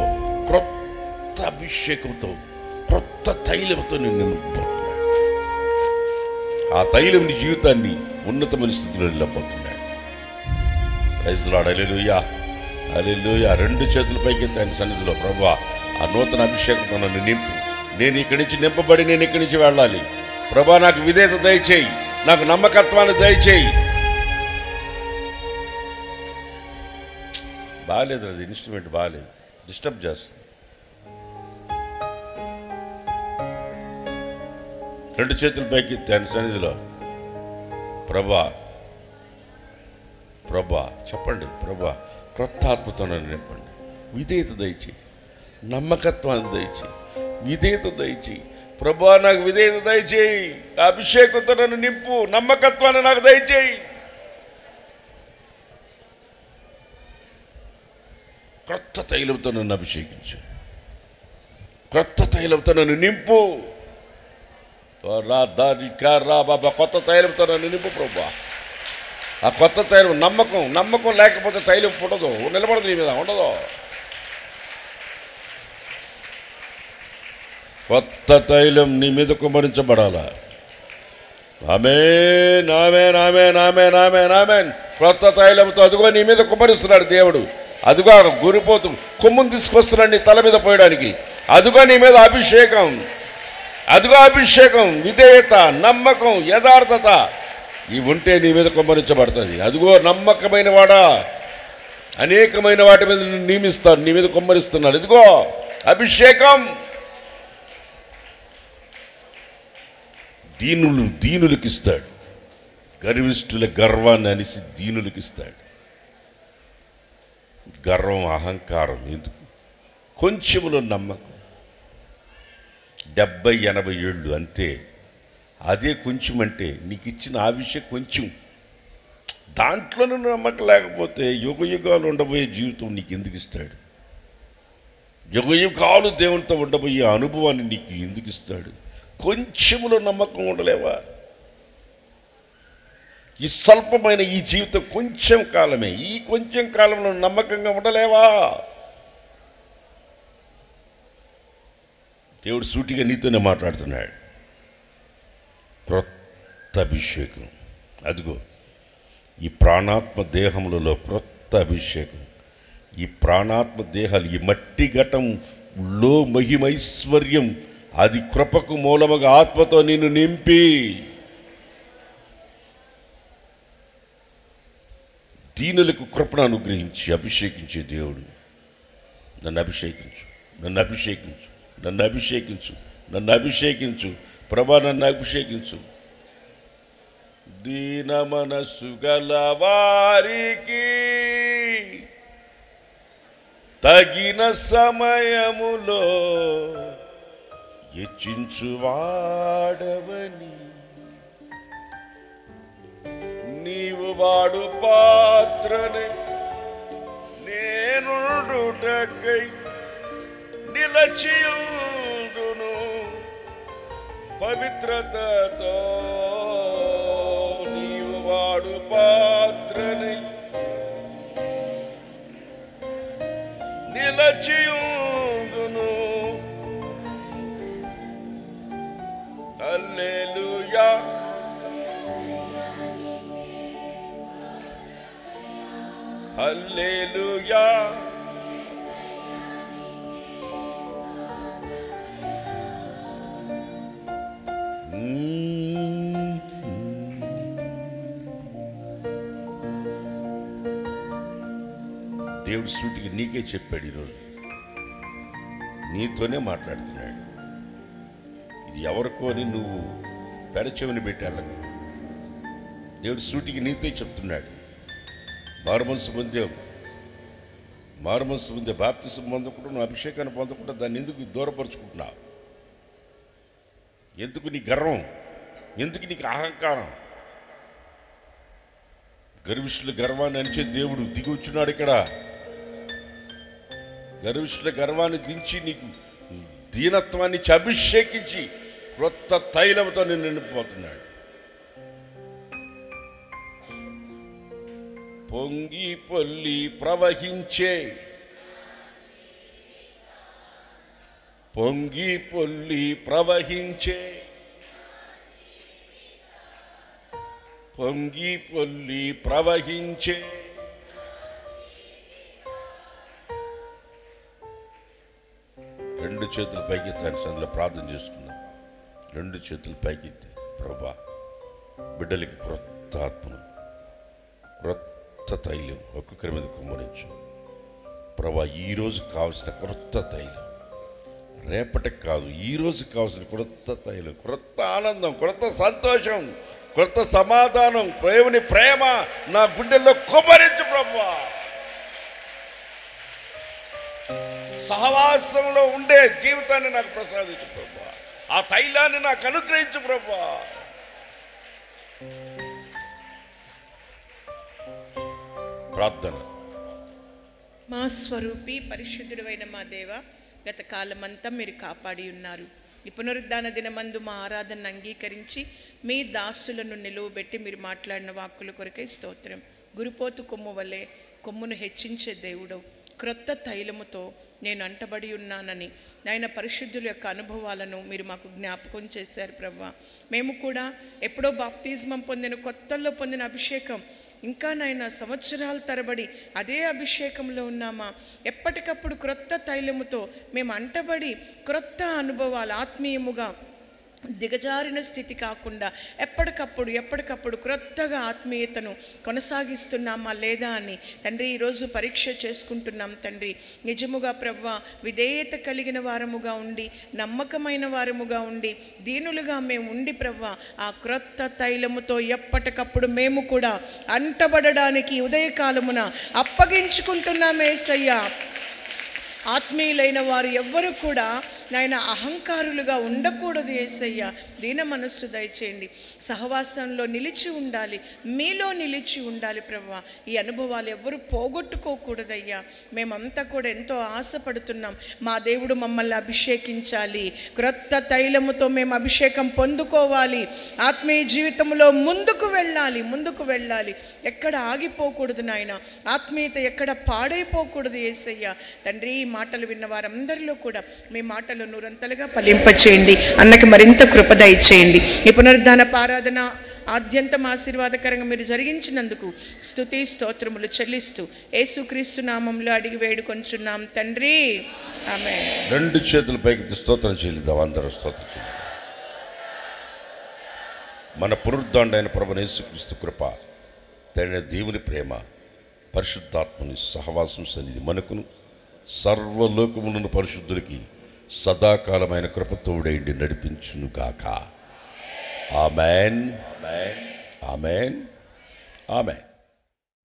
క్రొత్త అభిషేకంతో, క్రొత్త తైలంతో నిన్ను నింపబోతున్నాడు. ఆ తైలం నీ జీవితాన్ని ఉన్నతమైన స్థితిలో నిలబోతున్నాడు. ప్రైజ్ లార్డ్, హల్లెలూయా, హల్లెలూయా. 2 చేతుల పైకి ఆయన సన్నిధిలో, ప్రభువా ఆ నూతన అభిషేకంతో నన్ను నింపు, నేను ఇక్కడి నుంచి నింపబడి నేను ఇక్కడి నుంచి వెళ్ళాలి. ప్రభువా నాకు విధేయత దయచేయి, నాకు నమ్మకత్వాన్ని దయచేయి. బాగాలేదు, అది ఇన్స్ట్రుమెంట్ బాగాలేదు, డిస్టర్బ్ చేస్తుంది. 2 చేతుల పైకి ఆయన సన్నిధిలో, ప్రభువా ప్రభా చెప్పండి, ప్రభా క్రొత్త ఆత్మతో నన్ను నింపండి, విధేయత దయచేయి, నమ్మకత్వాన్ని దయచేయి, విధేయత దయచేయి. ప్రభా నాకు విధేయత దయచేయి, అభిషేకంతో నన్ను నింపు, నమ్మకత్వాన్ని నాకు దయచేయి. క్రొత్త తైలంతో నన్ను అభిషేకించు, క్రొత్త తైలంతో నన్ను నింపు. బాబా కొత్త తైలంతో నన్ను నింపు ప్రభా. ఆ కొత్త తైలం నమ్మకం లేకపోతే తైలం పుట్టదు, నిలబడదు, నీ మీద ఉండదు. కొత్త తైలం నీ మీద కుమ్మరించబడాలా. ఆమేన్, ఆమేన్, ఆమేన్, ఆమేన్, ఆమేన్, ఆమేన్. కొత్త తైలంతో అదిగో నీ మీద కుమ్మరిస్తున్నాడు దేవుడు. అదిగో గురిపోతు కొమ్మును తీసుకొస్తున్నాడు నీ తల మీద పోయడానికి. అదిగో నీ మీద అభిషేకం, అదిగో అభిషేకం, విధేయత, నమ్మకం, యథార్థత ఇవి ఉంటే నీ మీద కుమ్మరించబడుతుంది. అదిగో నమ్మకమైన వాడా, అనేకమైన వాటి మీద నియమిస్తాడు, నీ మీద కుమ్మరిస్తున్నాడు. ఇదిగో అభిషేకం. దీనులకి ఇస్తాడు, గర్విష్ఠుల గర్వాన్ని అనిసి దీనులకి ఇస్తాడు. గర్వం, అహంకారం ఎందుకు? కొంచెములో నమ్మకం. 70-80 ఏళ్ళు అంతే, అదే కొంచెం అంటే నీకు ఇచ్చిన ఆ విషయం కొంచెం, దాంట్లోనూ నమ్మకం లేకపోతే యుగ యుగాలు ఉండబోయే జీవితం నీకు ఎందుకు ఇస్తాడు? యుగ యుగాలు దేవునితో ఉండబోయే అనుభవాన్ని నీకు ఎందుకు ఇస్తాడు? కొంచెంలో నమ్మకం ఉండలేవా? ఈ స్వల్పమైన ఈ జీవితం కొంచెం కాలమే, ఈ కొంచెం కాలంలో నమ్మకంగా ఉండలేవా? దేవుడు సూటిగా నీతోనే మాట్లాడుతున్నాడు. క్రొత్త అభిషేకం, అదిగో ఈ ప్రాణాత్మ దేహములలో క్రొత్త అభిషేకం. ఈ ప్రాణాత్మ దేహాలు, ఈ మట్టి ఘటంలో మహిమైశ్వర్యం, అది కృపకు మూలముగా ఆత్మతో నిన్ను నింపి దీనులకు కృపను అనుగ్రహించి అభిషేకించే దేవుడు. నన్ను అభిషేకించు, నన్ను అభిషేకించు, నన్ను అభిషేకించు, నన్ను అభిషేకించు ప్రభా, నన్ను అభిషేకించు. దీన మనసు గల వారికి తగిన సమయములో హెచ్చించువాడవని, నీవు వాడు పాత్రనే నేనుటకై నిలచియుండును పవిత్రతతో. నీవు వాడు పాత్రనే నిలచియుండును. హల్లెలూయా, హల్లెలూయా. దేవుడు సూటికి నీకే చెప్పాడు, ఈరోజు నీతోనే మాట్లాడుతున్నాడు. ఇది ఎవరికో అని నువ్వు పెడచెవిని పెట్టాల. దేవుడు సూటికి నీతో చెప్తున్నాడు. మారుమనసు పొందే బాప్తిసం పొందకుండా, నువ్వు అభిషేకాన్ని పొందకుండా దాన్ని ఎందుకు దూరపరుచుకుంటున్నావు? ఎందుకు నీ గర్వం? ఎందుకు నీకు అహంకారం? గర్విష్ఠుల గర్వాన్ని అణిచే దేవుడు దిగి వచ్చున్నాడు ఇక్కడ. గర్విష్ఠుల గర్వాన్ని దించి నీకు దీనత్వాన్ని ఇచ్చి అభిషేకించి క్రొత్త తైలంతో నిన్ను నిండిపోతున్నాడు. పొంగి పొల్లి ప్రవహించే, పొంగి పొల్లి ప్రవహించే, పొంగి పొల్లి ప్రవహించే. రెండు చేతులు పైకెత్తాను, సందులో ప్రార్థన చేసుకుందాం. రెండు చేతులు పైకెత్తి, ప్రభా బిడ్డలకి క్రొత్త ఆత్మను, క్రొత్త తైలం ఒక్కొక్కరి మీద కుమ్మరించు ప్రభా. ఈరోజు కావలసిన క్రొత్త తైలం, రేపటికి కాదు, ఈరోజు కావలసిన క్రొత్త తైలం, క్రొత్త ఆనందం, క్రొత్త సంతోషం, క్రొత్త సమాధానం, దేవుని ప్రేమ నా గుండెల్లో కుమ్మరించు ప్రభా. సహవాసంలో ఉండే జీవితాన్ని నాకు ప్రసాదించు ప్రభా. ఆ తైలాన్ని నాకు అనుగ్రహించు ప్రభా. ప్రార్థన. మా స్వరూపి పరిశుద్ధుడైన మా దేవ, గత కాలమంతా మీరు కాపాడి ఉన్నారు. ఈ పునరుద్ధాన దినమందు మా ఆరాధనను అంగీకరించి మీ దాసులను నిలువబెట్టి మీరు మాట్లాడిన వాక్కుల కొరకై స్తోత్రం. గురుపోతు కొమ్ము వలె కొమ్మును హెచ్చించే దేవుడు, క్రొత్త తైలముతో నేను అంటబడి ఉన్నానని నాయన పరిశుద్ధుల యొక్క అనుభవాలను మీరు మాకు జ్ఞాపకం చేశారు ప్రభా. మేము కూడా ఎప్పుడో బాప్తిజమం పొందిన, కొత్తల్లో పొందిన అభిషేకం ఇంకా నాయన సంవత్సరాల తరబడి అదే అభిషేకంలో ఉన్నామా? ఎప్పటికప్పుడు క్రొత్త తైలముతో మేము అంటబడి క్రొత్త అనుభవాలు ఆత్మీయముగా దిగజారిన స్థితి కాకుండా ఎప్పటికప్పుడు క్రొత్తగా ఆత్మీయతను కొనసాగిస్తున్నామా లేదా అని తండ్రి ఈరోజు పరీక్ష చేసుకుంటున్నాం తండ్రి. నిజముగా ప్రభువా విధేయత కలిగిన వారముగా ఉండి, నమ్మకమైన వారముగా ఉండి, దీనులుగా మేము ఉండి ప్రభువా ఆ క్రొత్త తైలముతో ఎప్పటికప్పుడు మేము కూడా అంటబడడానికి ఉదయకాలమున అప్పగించుకుంటున్నాం యేసయ్యా. ఆత్మీయులైన వారు ఎవ్వరూ కూడా నాయన అహంకారులుగా ఉండకూడదు యేసయ్య. దీన మనస్సు దయచేయండి. సహవాసంలో నిలిచి ఉండాలి, మీలో నిలిచి ఉండాలి ప్రభువా. ఈ అనుభవాలు ఎవరు పోగొట్టుకోకూడదయ్యా. మేమంతా కూడా ఎంతో ఆశపడుతున్నాం. మా దేవుడు మమ్మల్ని అభిషేకించాలి, క్రొత్త తైలముతో మేము అభిషేకం పొందుకోవాలి, ఆత్మీయ జీవితంలో ముందుకు వెళ్ళాలి. ఎక్కడ ఆగిపోకూడదు నాయన. ఆత్మీయత ఎక్కడ పాడైపోకూడదు యేసయ్య. తండ్రి, ఈ మాటలు విన్న వారందరిలో కూడా మీ మాటలు నూరంతలుగా ఫలింపచేయండి. అన్నకి మరింత కృప దయచేయండి. ఈ పునరుద్ధానపు ఆరాధన ఆద్యంతం ఆశీర్వాదకరంగా మీరు జరిగించినందుకు స్తుతి స్తోత్రములు చెల్లిస్తూ యేసుక్రీస్తు నామంలో అడిగి వేడుకొంచున్నాం తండ్రి, ఆమేన్. రెండు చేతుల పైకి స్తోత్రం చెల్లిద్దాం. అందరూ స్తోత్రం చెల్లిద్దాం. మన పునరుద్ధాండైన ప్రభువైన యేసుక్రీస్తు కృప, తండ్రి దేవుని ప్రేమ, పరిశుద్ధాత్మని సహవాసం సన్నిధి మనకును సర్వలోకములను పరిశుద్ధులకి సదాకాలమైన కృపతోడైండి నడిపించునుగాక. ఆమేన్, ఆమేన్, ఆమేన్, ఆమేన్.